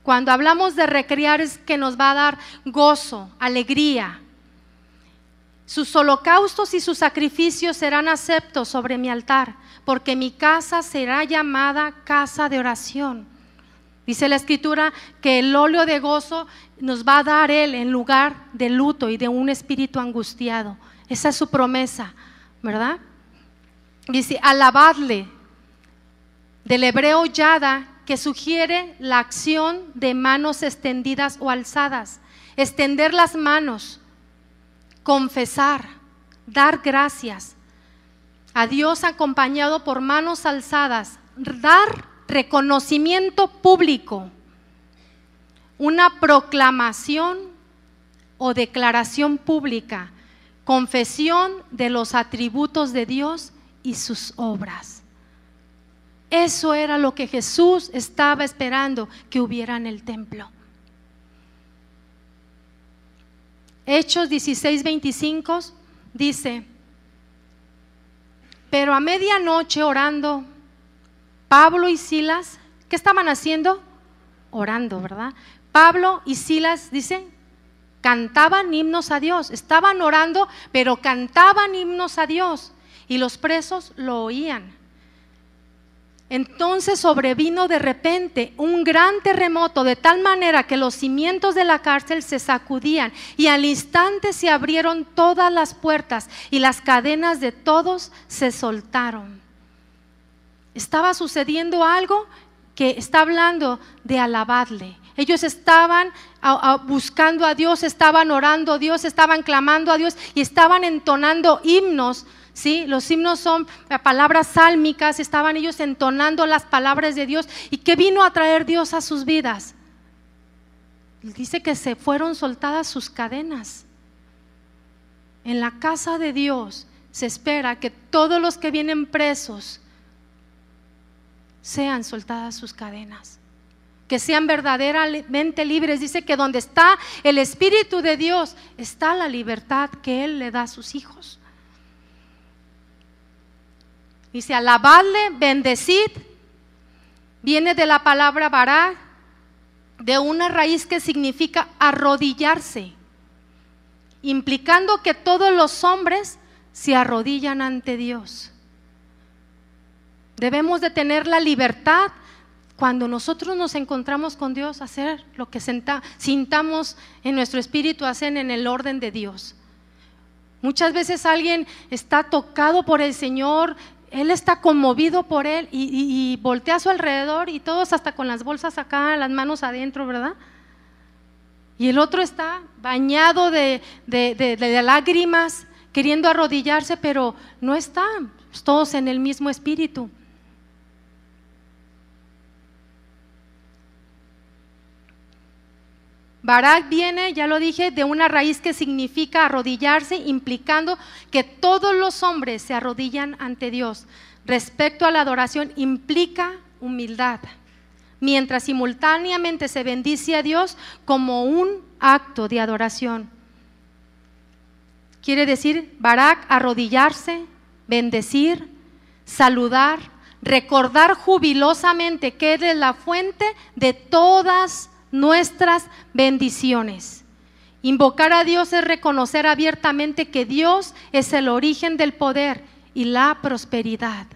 Cuando hablamos de recrear es que nos va a dar gozo, alegría. Sus holocaustos y sus sacrificios serán aceptos sobre mi altar, porque mi casa será llamada casa de oración. Dice la escritura que el óleo de gozo nos va a dar Él en lugar de luto y de un espíritu angustiado. Esa es su promesa, ¿verdad? Dice, alabadle, del hebreo yada, que sugiere la acción de manos extendidas o alzadas. Extender las manos, confesar, dar gracias a Dios acompañado por manos alzadas, dar reconocimiento público, una proclamación o declaración pública, confesión de los atributos de Dios y sus obras. Eso era lo que Jesús estaba esperando que hubiera en el templo. Hechos 16:25 dice, pero a medianoche orando, Pablo y Silas, ¿qué estaban haciendo? Orando, ¿verdad? Pablo y Silas, dice, cantaban himnos a Dios, estaban orando, pero cantaban himnos a Dios y los presos lo oían. Entonces sobrevino de repente un gran terremoto, de tal manera que los cimientos de la cárcel se sacudían y al instante se abrieron todas las puertas y las cadenas de todos se soltaron. Estaba sucediendo algo que está hablando de alabarle. Ellos estaban buscando a Dios, estaban orando a Dios, estaban clamando a Dios y estaban entonando himnos. ¿Sí? Los himnos son palabras sálmicas, estaban ellos entonando las palabras de Dios. ¿Y qué vino a traer Dios a sus vidas? Dice que se fueron soltadas sus cadenas. En la casa de Dios se espera que todos los que vienen presos sean soltadas sus cadenas, que sean verdaderamente libres. Dice que donde está el Espíritu de Dios está la libertad que Él le da a sus hijos. Dice, alabadle, bendecid. Viene de la palabra Barak, de una raíz que significa arrodillarse, implicando que todos los hombres se arrodillan ante Dios. Debemos de tener la libertad cuando nosotros nos encontramos con Dios, hacer lo que sintamos en nuestro espíritu, hacer en el orden de Dios. Muchas veces alguien está tocado por el Señor, él está conmovido por Él y voltea a su alrededor y todos hasta con las bolsas acá, las manos adentro, ¿verdad? Y el otro está bañado de lágrimas, queriendo arrodillarse, pero no están todos en el mismo espíritu. Barak viene, ya lo dije, de una raíz que significa arrodillarse, implicando que todos los hombres se arrodillan ante Dios. Respecto a la adoración, implica humildad, mientras simultáneamente se bendice a Dios como un acto de adoración. Quiere decir, Barak, arrodillarse, bendecir, saludar, recordar jubilosamente que Él es la fuente de todas nuestras bendiciones. Invocar a Dios es reconocer abiertamente que Dios es el origen del poder y la prosperidad.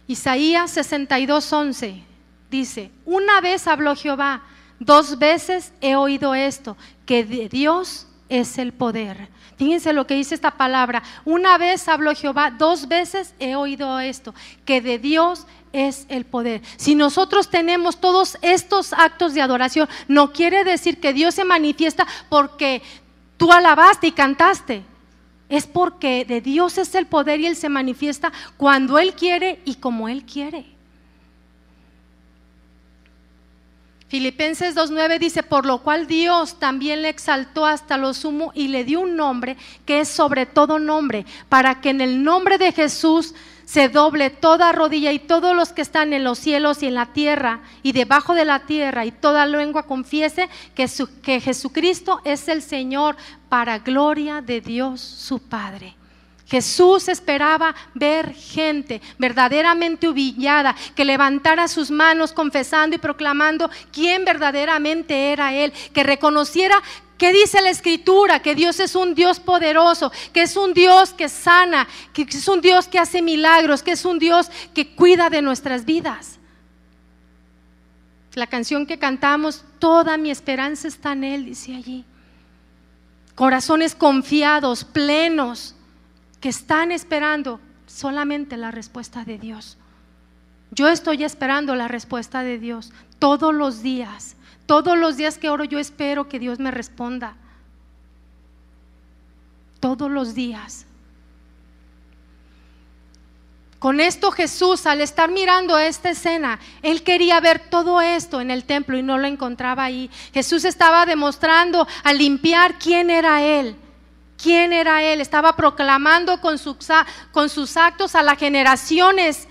Isaías 62:11 dice: una vez habló Jehová, 2 veces he oído esto, que de Dios es el poder. Fíjense lo que dice esta palabra: una vez habló Jehová, 2 veces he oído esto, que de Dios es el poder. Si nosotros tenemos todos estos actos de adoración, no quiere decir que Dios se manifiesta porque tú alabaste y cantaste. Es porque de Dios es el poder y Él se manifiesta cuando Él quiere y como Él quiere. Filipenses 2:9 dice: por lo cual Dios también le exaltó hasta lo sumo y le dio un nombre que es sobre todo nombre, para que en el nombre de Jesús se doble toda rodilla y todos los que están en los cielos y en la tierra y debajo de la tierra, y toda lengua confiese que Jesucristo es el Señor, para gloria de Dios su Padre. Jesús esperaba ver gente verdaderamente humillada, que levantara sus manos confesando y proclamando quién verdaderamente era Él, que reconociera ¿qué dice la Escritura? Que Dios es un Dios poderoso, que es un Dios que sana, que es un Dios que hace milagros, que es un Dios que cuida de nuestras vidas. La canción que cantamos, toda mi esperanza está en Él, dice allí. Corazones confiados, plenos, que están esperando solamente la respuesta de Dios. Yo estoy esperando la respuesta de Dios todos los días. Todos los días que oro yo espero que Dios me responda. Todos los días. Con esto Jesús, al estar mirando esta escena, Él quería ver todo esto en el templo y no lo encontraba ahí. Jesús estaba demostrando al limpiar quién era Él. ¿Quién era Él? Estaba proclamando con sus actos a las generaciones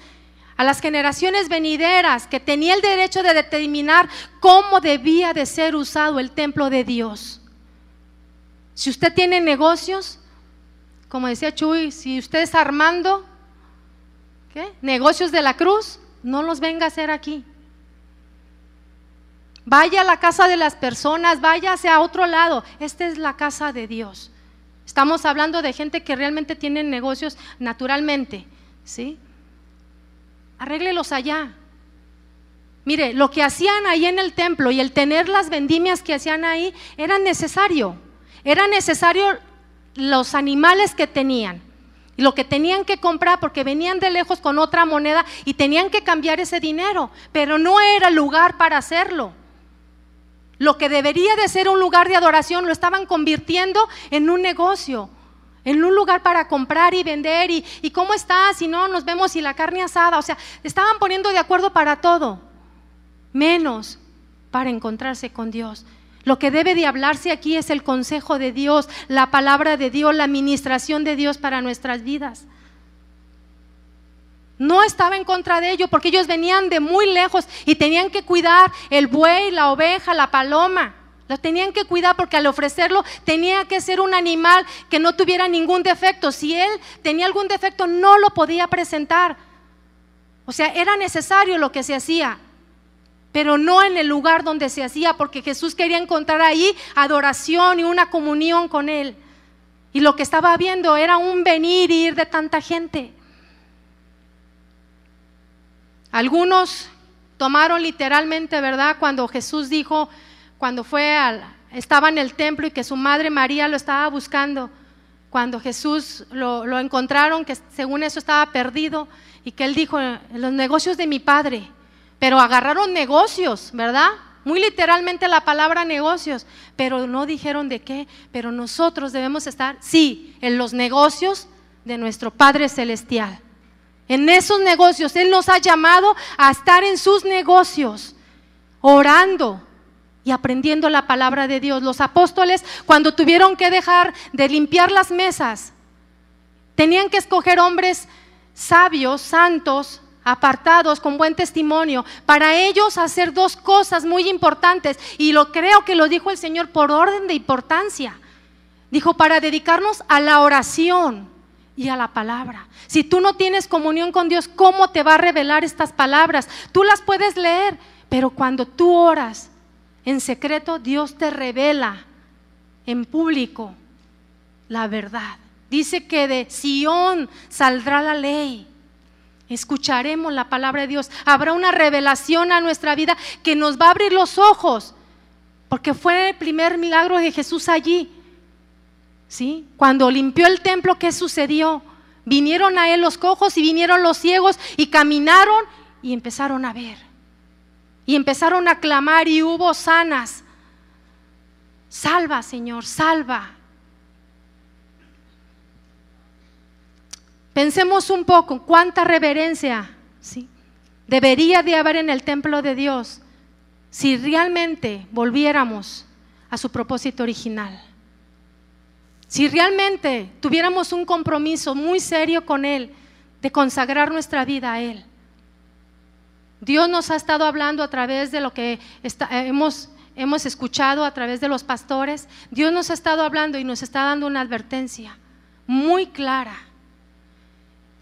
venideras, que tenía el derecho de determinar cómo debía de ser usado el templo de Dios. Si usted tiene negocios, como decía Chuy, si usted es Armando, negocios de la cruz, no los venga a hacer aquí. Vaya a la casa de las personas, vaya hacia otro lado. Esta es la casa de Dios. Estamos hablando de gente que realmente tiene negocios naturalmente, ¿sí? Arréglelos allá. Mire, lo que hacían ahí en el templo y el tener las vendimias que hacían ahí era necesario los animales que tenían, lo que tenían que comprar, porque venían de lejos con otra moneda y tenían que cambiar ese dinero, pero no era lugar para hacerlo. Lo que debería de ser un lugar de adoración lo estaban convirtiendo en un negocio, en un lugar para comprar y vender, y ¿cómo estás? Si no, nos vemos, y la carne asada. O sea, estaban poniendo de acuerdo para todo, menos para encontrarse con Dios. Lo que debe de hablarse aquí es el consejo de Dios, la palabra de Dios, la administración de Dios para nuestras vidas. No estaba en contra de ello, porque ellos venían de muy lejos y tenían que cuidar el buey, la oveja, la paloma, Lo tenían que cuidar porque al ofrecerlo tenía que ser un animal que no tuviera ningún defecto. Si él tenía algún defecto, no lo podía presentar. O sea, era necesario lo que se hacía, pero no en el lugar donde se hacía, porque Jesús quería encontrar ahí adoración y una comunión con él. Y lo que estaba viendo era un venir y ir de tanta gente. Algunos tomaron literalmente, ¿verdad? Cuando Jesús dijo, cuando estaba en el templo y que su madre María lo estaba buscando, cuando Jesús lo encontraron, que según eso estaba perdido, y que él dijo, los negocios de mi padre, pero agarraron negocios, ¿verdad? Muy literalmente la palabra negocios, pero no dijeron de qué. Pero nosotros debemos estar, sí, en los negocios de nuestro Padre Celestial. En esos negocios, Él nos ha llamado a estar en sus negocios, orando y aprendiendo la palabra de Dios. Los apóstoles, cuando tuvieron que dejar de limpiar las mesas, tenían que escoger hombres sabios, santos, apartados, con buen testimonio, para ellos hacer dos cosas muy importantes, y creo que lo dijo el Señor por orden de importancia. Dijo, para dedicarnos a la oración y a la palabra. Si tú no tienes comunión con Dios, ¿cómo te va a revelar estas palabras? Tú las puedes leer, pero cuando tú oras en secreto, Dios te revela en público la verdad. Dice que de Sión saldrá la ley. Escucharemos la palabra de Dios. Habrá una revelación a nuestra vida que nos va a abrir los ojos, porque fue el primer milagro de Jesús allí, ¿sí? Cuando limpió el templo, ¿qué sucedió? Vinieron a él los cojos y vinieron los ciegos y caminaron y empezaron a ver. Y empezaron a clamar y hubo sanas. Salva, Señor, salva. Pensemos un poco, cuánta reverencia, ¿sí?, debería de haber en el templo de Dios si realmente volviéramos a su propósito original. Si realmente tuviéramos un compromiso muy serio con Él, de consagrar nuestra vida a Él. Dios nos ha estado hablando a través de lo que hemos escuchado a través de los pastores. Dios nos ha estado hablando y nos está dando una advertencia muy clara.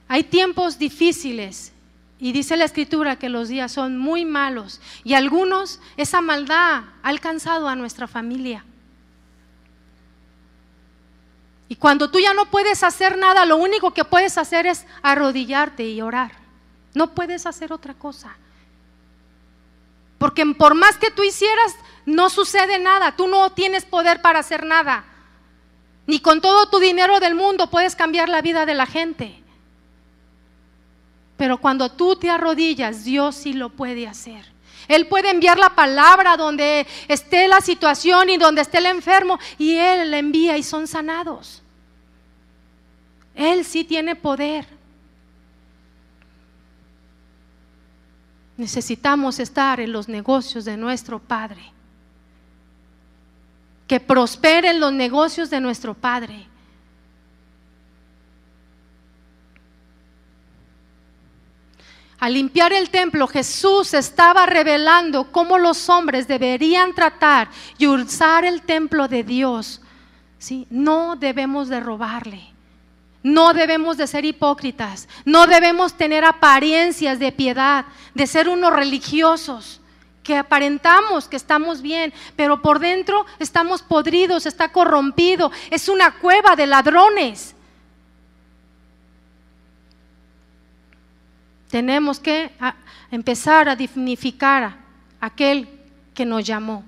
Hay tiempos difíciles y dice la Escritura que los días son muy malos, y algunos, esa maldad ha alcanzado a nuestra familia. Y cuando tú ya no puedes hacer nada, lo único que puedes hacer es arrodillarte y orar. No puedes hacer otra cosa, porque por más que tú hicieras, no sucede nada. Tú no tienes poder para hacer nada, ni con todo tu dinero del mundo puedes cambiar la vida de la gente. Pero cuando tú te arrodillas, Dios sí lo puede hacer. Él puede enviar la palabra donde esté la situación y donde esté el enfermo, y Él la envía y son sanados. Él sí tiene poder. Necesitamos estar en los negocios de nuestro Padre. Que prosperen los negocios de nuestro Padre. Al limpiar el templo, Jesús estaba revelando cómo los hombres deberían tratar y usar el templo de Dios, ¿sí? No debemos de robarle, no debemos de ser hipócritas, no debemos tener apariencias de piedad, de ser unos religiosos que aparentamos que estamos bien, pero por dentro estamos podridos, está corrompido, es una cueva de ladrones. Tenemos que empezar a dignificar a aquel que nos llamó,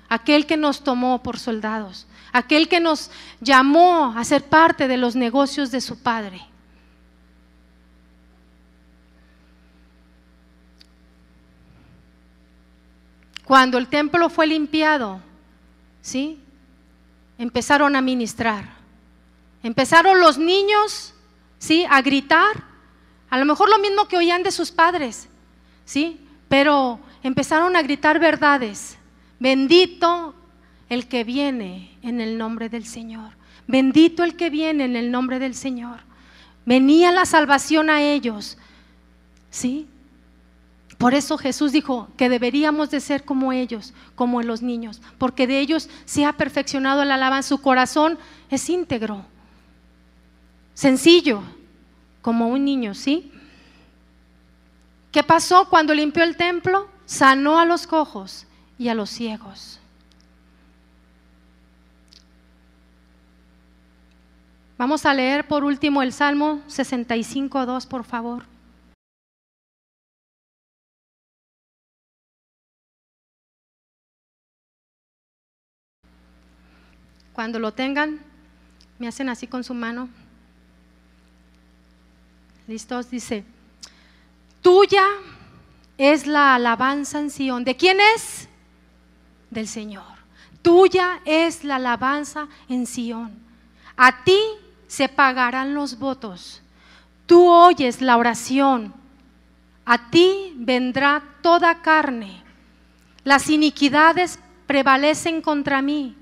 aquel que nos tomó por soldados, aquel que nos llamó a ser parte de los negocios de su Padre. Cuando el templo fue limpiado, ¿sí?, empezaron a ministrar. Empezaron los niños, ¿sí?, a gritar. A lo mejor lo mismo que oían de sus padres, ¿sí? Pero empezaron a gritar verdades. Bendito el que viene en el nombre del Señor. Bendito el que viene en el nombre del Señor. Venía la salvación a ellos, ¿sí? Por eso Jesús dijo que deberíamos de ser como ellos, como los niños, porque de ellos se ha perfeccionado la alabanza. Su corazón es íntegro, sencillo, como un niño, ¿sí? ¿Qué pasó cuando limpió el templo? Sanó a los cojos y a los ciegos. Vamos a leer por último el Salmo 65:2, por favor. Cuando lo tengan, me hacen así con su mano. ¿Listos? Dice: tuya es la alabanza en Sión. ¿De quién es? Del Señor. Tuya es la alabanza en Sión. A ti se pagarán los votos. Tú oyes la oración. A ti vendrá toda carne. Las iniquidades prevalecen contra mí,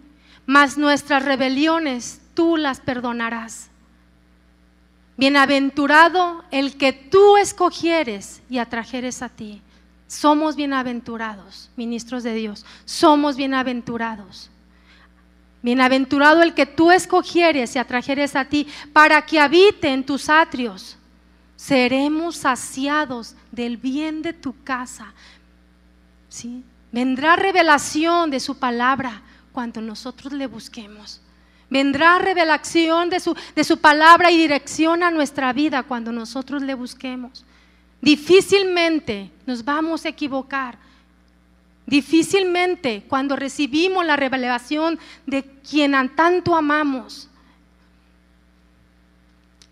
mas nuestras rebeliones tú las perdonarás. Bienaventurado el que tú escogieres y atrajeres a ti. Somos bienaventurados, ministros de Dios, somos bienaventurados. Bienaventurado el que tú escogieres y atrajeres a ti, para que habite en tus atrios. Seremos saciados del bien de tu casa. ¿Sí? Vendrá revelación de su palabra cuando nosotros le busquemos. Vendrá revelación de su palabra y dirección a nuestra vida cuando nosotros le busquemos. Difícilmente nos vamos a equivocar. Difícilmente cuando recibimos la revelación de quien tanto amamos.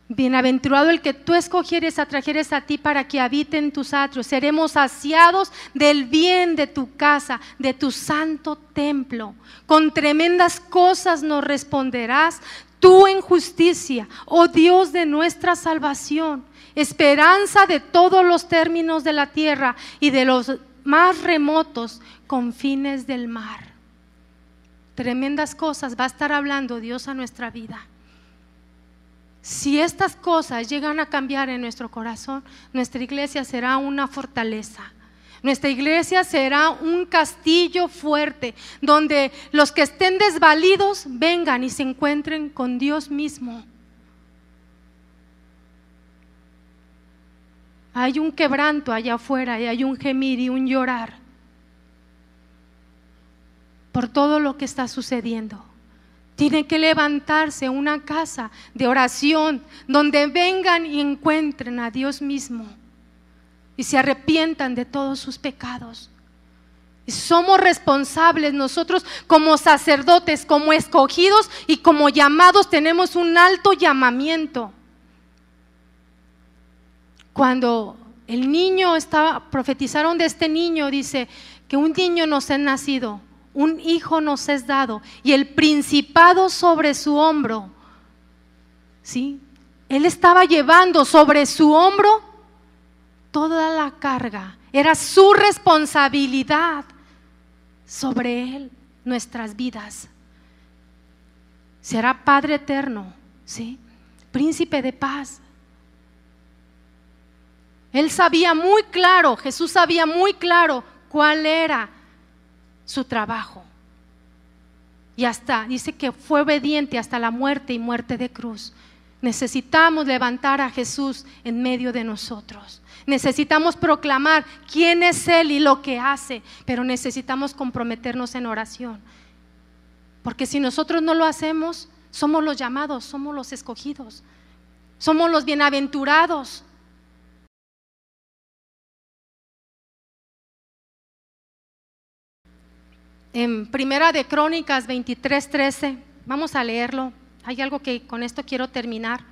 Bienaventurado el que tú escogieres, atrajeres a ti para que habite en tus atrios. Seremos saciados del bien de tu casa, de tu santo templo. Con tremendas cosas nos responderás tú en justicia, oh Dios de nuestra salvación, esperanza de todos los términos de la tierra y de los más remotos confines del mar. Tremendas cosas va a estar hablando Dios a nuestra vida. Si estas cosas llegan a cambiar en nuestro corazón, nuestra iglesia será una fortaleza. Nuestra iglesia será un castillo fuerte, donde los que estén desvalidos vengan y se encuentren con Dios mismo. Hay un quebranto allá afuera y hay un gemir y un llorar por todo lo que está sucediendo. Tiene que levantarse una casa de oración donde vengan y encuentren a Dios mismo y se arrepientan de todos sus pecados. Y somos responsables nosotros como sacerdotes, como escogidos y como llamados, tenemos un alto llamamiento. Cuando el niño profetizaron de este niño, dice que un niño nos ha nacido, un hijo nos es dado y el principado sobre su hombro. ¿Sí? Él estaba llevando sobre su hombro toda la carga, era su responsabilidad sobre él, nuestras vidas. Será Padre eterno, ¿sí? Príncipe de paz. Él sabía muy claro, Jesús sabía muy claro cuál era su trabajo. Y hasta dice que fue obediente hasta la muerte y muerte de cruz. Necesitamos levantar a Jesús en medio de nosotros. Necesitamos proclamar quién es Él y lo que hace, pero necesitamos comprometernos en oración. Porque si nosotros no lo hacemos, somos los llamados, somos los escogidos, somos los bienaventurados. En Primera de Crónicas 23:13, vamos a leerlo. Hay algo que con esto quiero terminar.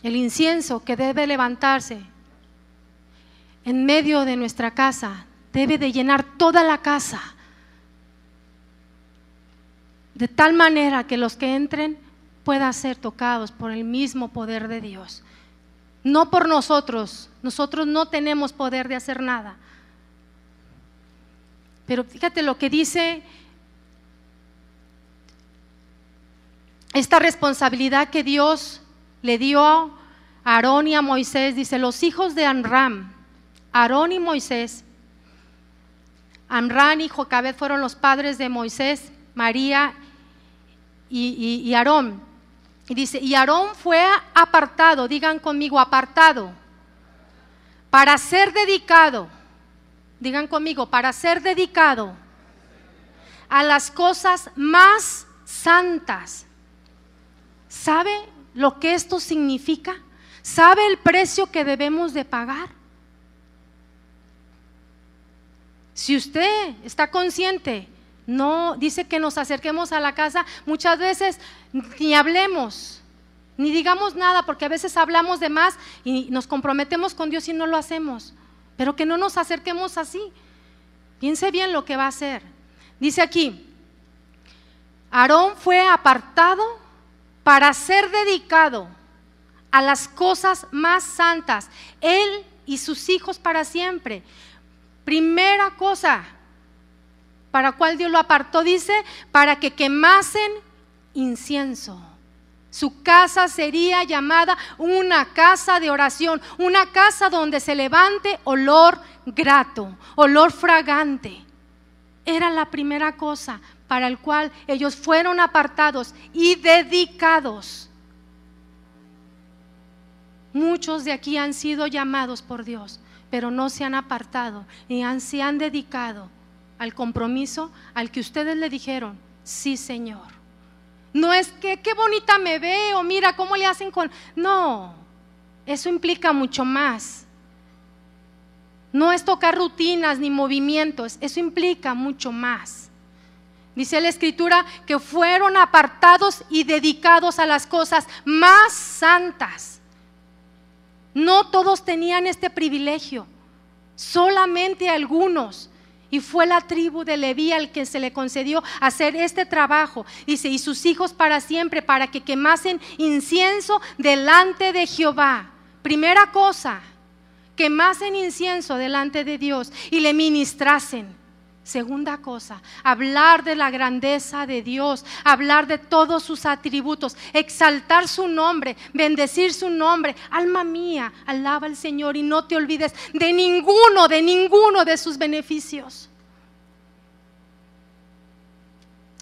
El incienso que debe levantarse en medio de nuestra casa debe de llenar toda la casa, de tal manera que los que entren puedan ser tocados por el mismo poder de Dios. No por nosotros, nosotros no tenemos poder de hacer nada. Pero fíjate lo que dice esta responsabilidad que Dios le dio a Aarón y a Moisés. Dice: los hijos de Amram, Aarón y Moisés. Amram y Jocabed fueron los padres de Moisés, María y Aarón. Y dice: y Aarón fue apartado, digan conmigo, apartado, para ser dedicado, digan conmigo, para ser dedicado a las cosas más santas. ¿Sabe lo que esto significa? ¿Sabe el precio que debemos de pagar? Si usted está consciente, no dice que nos acerquemos a la casa, muchas veces ni hablemos, ni digamos nada, porque a veces hablamos de más y nos comprometemos con Dios y no lo hacemos. Pero que no nos acerquemos así. Piense bien lo que va a hacer. Dice aquí: Aarón fue apartado para ser dedicado a las cosas más santas, él y sus hijos para siempre. Primera cosa para cual Dios lo apartó, dice, para que quemasen incienso. Su casa sería llamada una casa de oración, una casa donde se levante olor grato, olor fragante. Era la primera cosa para el cual ellos fueron apartados y dedicados. Muchos de aquí han sido llamados por Dios, pero no se han apartado y se han dedicado al compromiso al que ustedes le dijeron: sí, Señor. No es que qué bonita me veo, mira cómo le hacen con... No, eso implica mucho más. No es tocar rutinas ni movimientos, eso implica mucho más. Dice la Escritura que fueron apartados y dedicados a las cosas más santas. No todos tenían este privilegio, solamente algunos. Y fue la tribu de Leví al que se le concedió hacer este trabajo. Dice: y sus hijos para siempre, para que quemasen incienso delante de Jehová. Primera cosa, quemasen incienso delante de Dios y le ministrasen. Segunda cosa, hablar de la grandeza de Dios, hablar de todos sus atributos, exaltar su nombre, bendecir su nombre. Alma mía, alaba al Señor y no te olvides de ninguno de sus beneficios.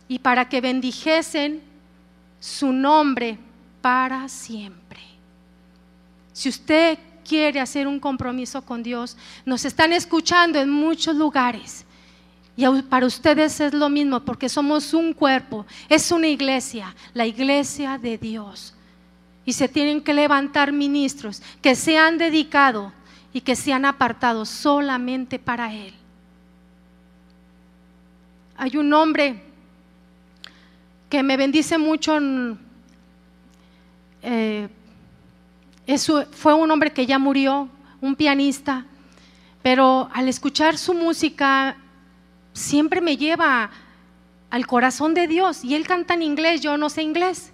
Y para que bendijesen su nombre para siempre. Si usted quiere hacer un compromiso con Dios, nos están escuchando en muchos lugares. Y para ustedes es lo mismo, porque somos un cuerpo, es una iglesia, la iglesia de Dios. Y se tienen que levantar ministros que se han dedicado y que se han apartado solamente para Él. Hay un hombre que me bendice mucho, fue un hombre que ya murió, un pianista, pero al escuchar su música siempre me lleva al corazón de Dios. Y él canta en inglés, yo no sé inglés,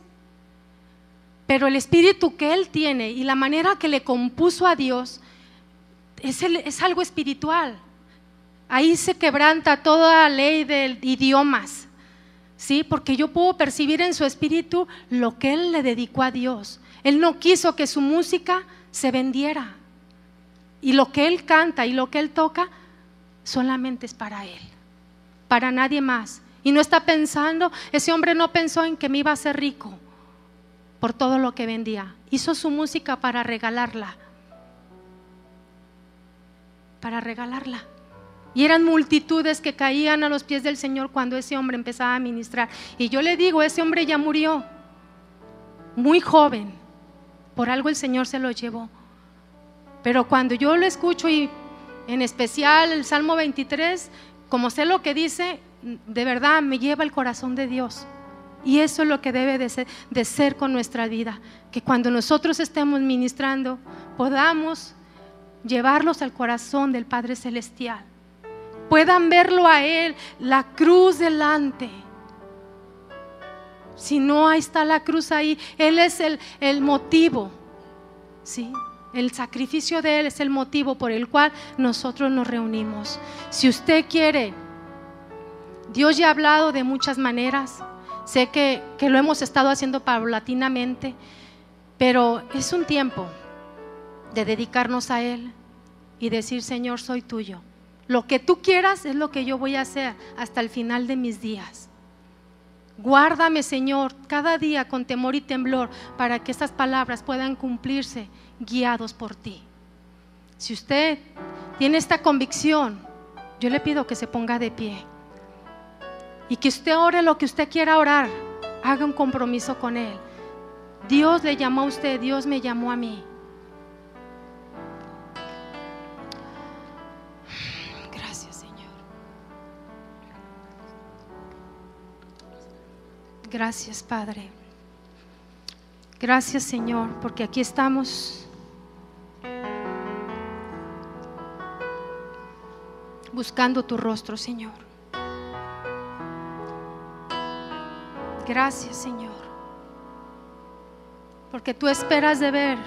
pero el espíritu que él tiene y la manera que le compuso a Dios es algo espiritual. Ahí se quebranta toda ley de idiomas, ¿sí? Porque yo puedo percibir en su espíritu lo que él le dedicó a Dios. Él no quiso que su música se vendiera, y lo que él canta y lo que él toca solamente es para él, para nadie más. Y no está pensando, ese hombre no pensó en que me iba a hacer rico por todo lo que vendía. Hizo su música para regalarla, y eran multitudes que caían a los pies del Señor cuando ese hombre empezaba a ministrar. Y yo le digo, ese hombre ya murió muy joven, por algo el Señor se lo llevó. Pero cuando yo lo escucho, y en especial el Salmo 23, como sé lo que dice, de verdad me lleva al corazón de Dios. Y eso es lo que debe de ser con nuestra vida, que cuando nosotros estemos ministrando podamos llevarlos al corazón del Padre Celestial, puedan verlo a Él, la cruz delante. Si no, ahí está la cruz ahí, Él es el motivo, ¿sí? El sacrificio de Él es el motivo por el cual nosotros nos reunimos. Si usted quiere Dios ya ha hablado de muchas maneras. Sé que lo hemos estado haciendo paulatinamente, pero es un tiempo de dedicarnos a Él y decir: Señor, soy tuyo. Lo que tú quieras es lo que yo voy a hacer hasta el final de mis días. Guárdame, Señor, cada día con temor y temblor, para que estas palabras puedan cumplirse guiados por ti. Si usted tiene esta convicción, yo le pido que se ponga de pie y que usted ore lo que usted quiera orar. Haga un compromiso con Él. Dios le llamó a usted, Dios me llamó a mí. Gracias, Señor. Gracias, Padre. Gracias, Señor, porque aquí estamos buscando tu rostro, Señor. Gracias, Señor, porque tú esperas ver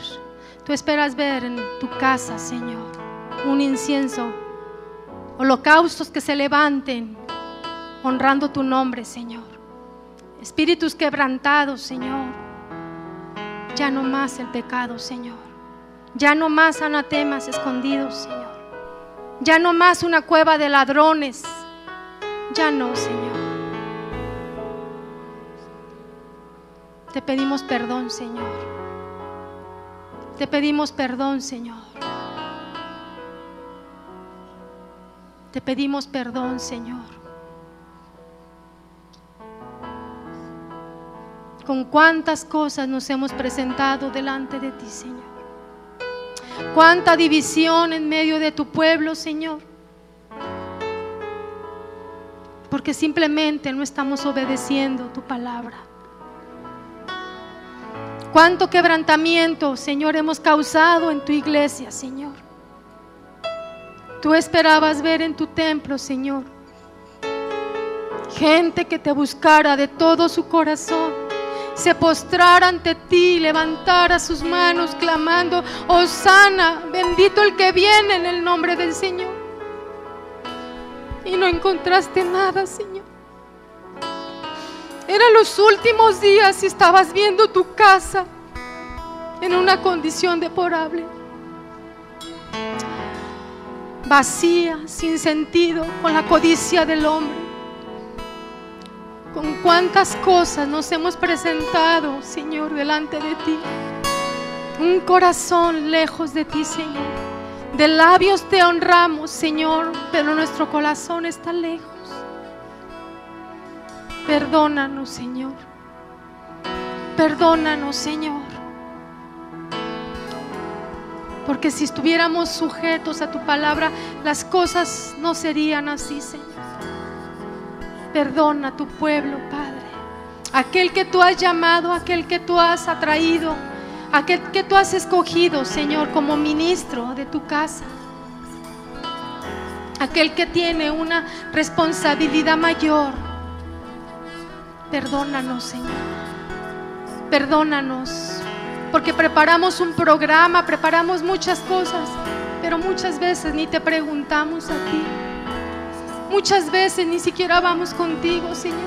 en tu casa, Señor, un incienso, holocaustos que se levanten honrando tu nombre, Señor. Espíritus quebrantados, Señor. Ya no más el pecado, Señor. Ya no más anatemas escondidos, Señor. Ya no más una cueva de ladrones. Ya no, Señor. Te pedimos perdón, Señor. Te pedimos perdón, Señor. Te pedimos perdón, Señor. Con cuántas cosas nos hemos presentado delante de ti, Señor. Cuánta división en medio de tu pueblo, Señor, porque simplemente no estamos obedeciendo tu palabra. Cuánto quebrantamiento, Señor, hemos causado en tu iglesia, Señor. Tú esperabas ver en tu templo, Señor, gente que te buscara de todo su corazón, se postrara ante ti, levantara sus manos clamando: Hosana, bendito el que viene en el nombre del Señor. Y no encontraste nada, Señor. Eran los últimos días y estabas viendo tu casa en una condición deplorable, vacía, sin sentido, con la codicia del hombre. Con cuántas cosas nos hemos presentado, Señor, delante de ti. Un corazón lejos de ti, Señor. De labios te honramos, Señor, pero nuestro corazón está lejos. Perdónanos, Señor. Perdónanos, Señor. Porque si estuviéramos sujetos a tu palabra, las cosas no serían así, Señor. Perdona a tu pueblo, Padre. Aquel que tú has llamado, aquel que tú has atraído, aquel que tú has escogido, Señor, como ministro de tu casa. Aquel que tiene una responsabilidad mayor. Perdónanos, Señor. Perdónanos, porque preparamos un programa, preparamos muchas cosas, pero muchas veces ni te preguntamos a ti. Muchas veces ni siquiera vamos contigo, Señor.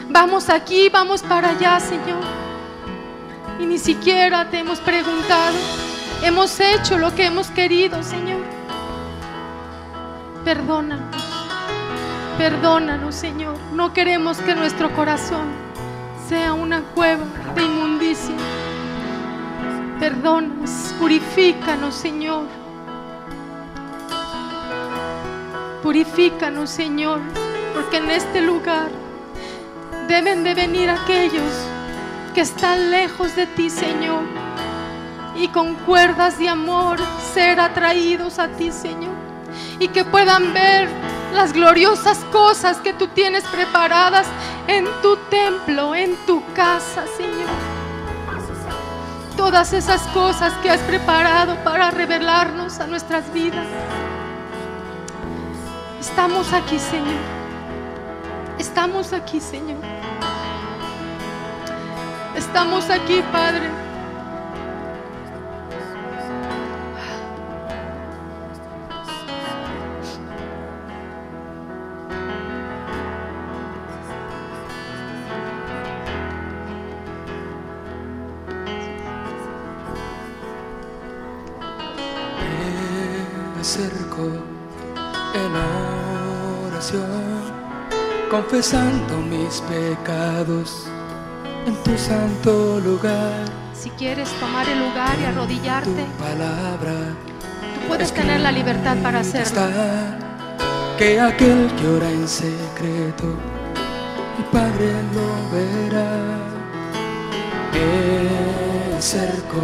Vamos aquí, vamos para allá, Señor, y ni siquiera te hemos preguntado. Hemos hecho lo que hemos querido, Señor. Perdónanos. Perdónanos, Señor. No queremos que nuestro corazón sea una cueva de inmundicia. Perdónanos, purifícanos, Señor. Purifícanos, Señor, porque en este lugar deben de venir aquellos que están lejos de ti, Señor, y con cuerdas de amor ser atraídos a ti, Señor, y que puedan ver las gloriosas cosas que tú tienes preparadas en tu templo, en tu casa, Señor. Todas esas cosas que has preparado para revelarnos a nuestras vidas. Estamos aquí, Señor. Estamos aquí, Señor. Estamos aquí, Padre. acerco en oración, confesando mis pecados en tu santo lugar. Si quieres tomar el lugar y arrodillarte, Tu palabra tú puedes tener la libertad para hacerlo. está, que aquel que ora en secreto, el Padre lo verá. Me acerco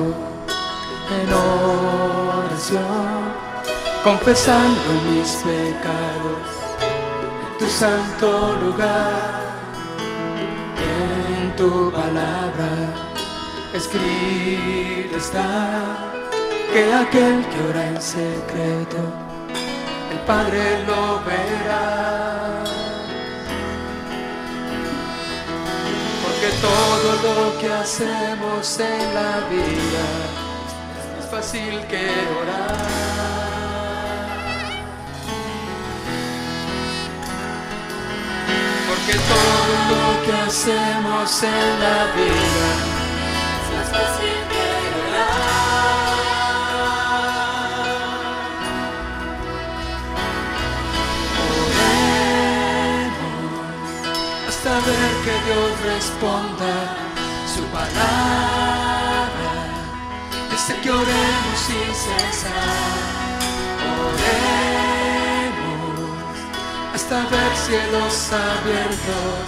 en oración, confesando mis pecados en tu santo lugar. En tu palabra escrito está, que aquel que ora en secreto, el Padre lo verá. Porque todo lo que hacemos en la vida es fácil que orar. Porque todo lo que hacemos en la vida es más fácil que orar. Oremos hasta ver que Dios responda su palabra. Dice que oremos sin cesar. Oremos hasta ver cielos abiertos,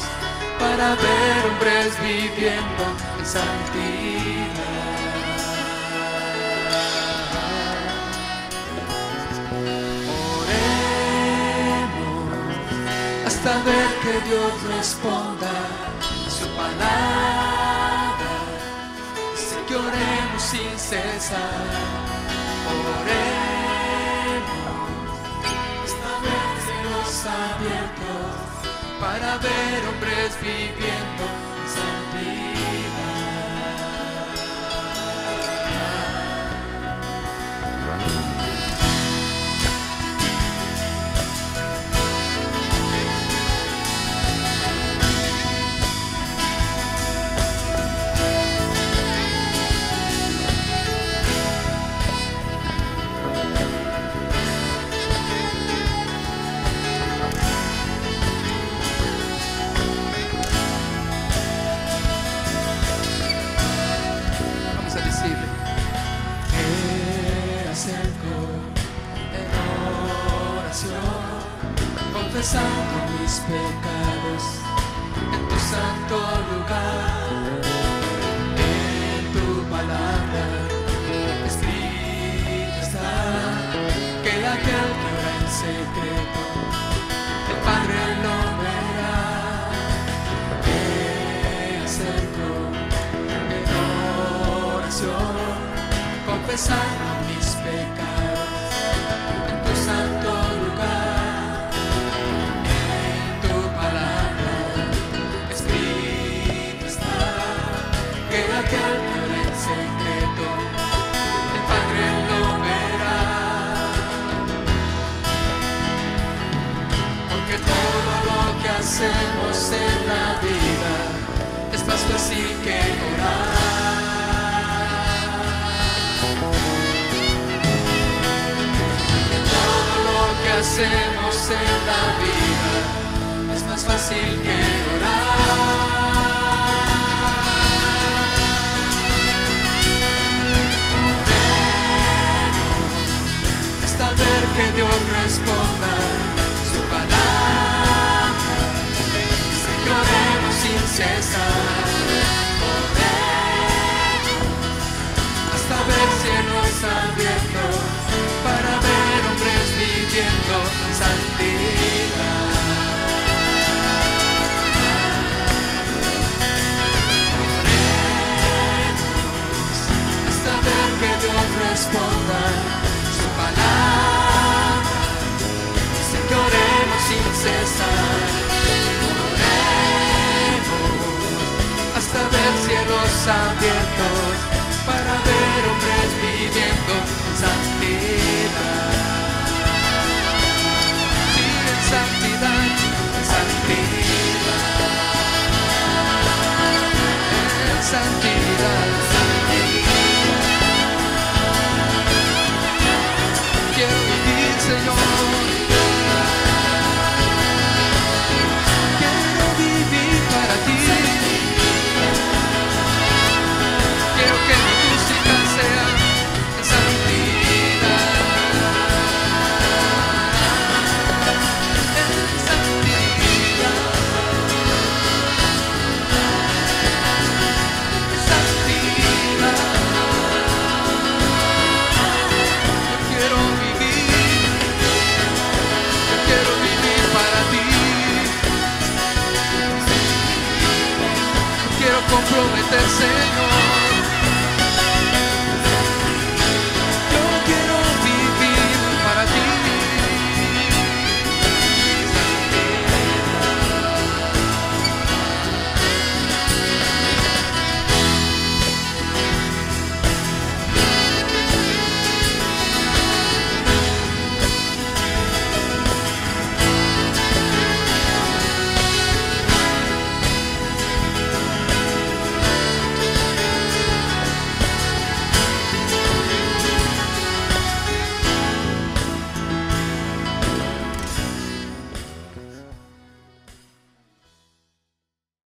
para ver hombres viviendo en santidad. Oremos hasta ver que Dios responda a su palabra. Dice que oremos sin cesar. Oremos hasta ver cielos abiertos, para ver hombres viviendo en santidad. Confesando mis pecados en tu santo lugar. En tu palabra escrito está, que aquel que ora en secreto, el Padre lo verá. Me acerco en oración, confesando mis pecados en tu santo lugar. Que ora en secreto, el Padre lo verá. Porque todo lo que hacemos en la vida es más fácil que orar. Todo lo que hacemos en la vida es más fácil que orar. Ver que Dios responda su palabra. Dice que oremos sin cesar. Oremos hasta ver cielos abiertos, para ver hombres viviendo en santidad. Oremos hasta ver que Dios responda su palabra. Dice que oremos sin cesar. Oremos hasta ver cielos abiertos,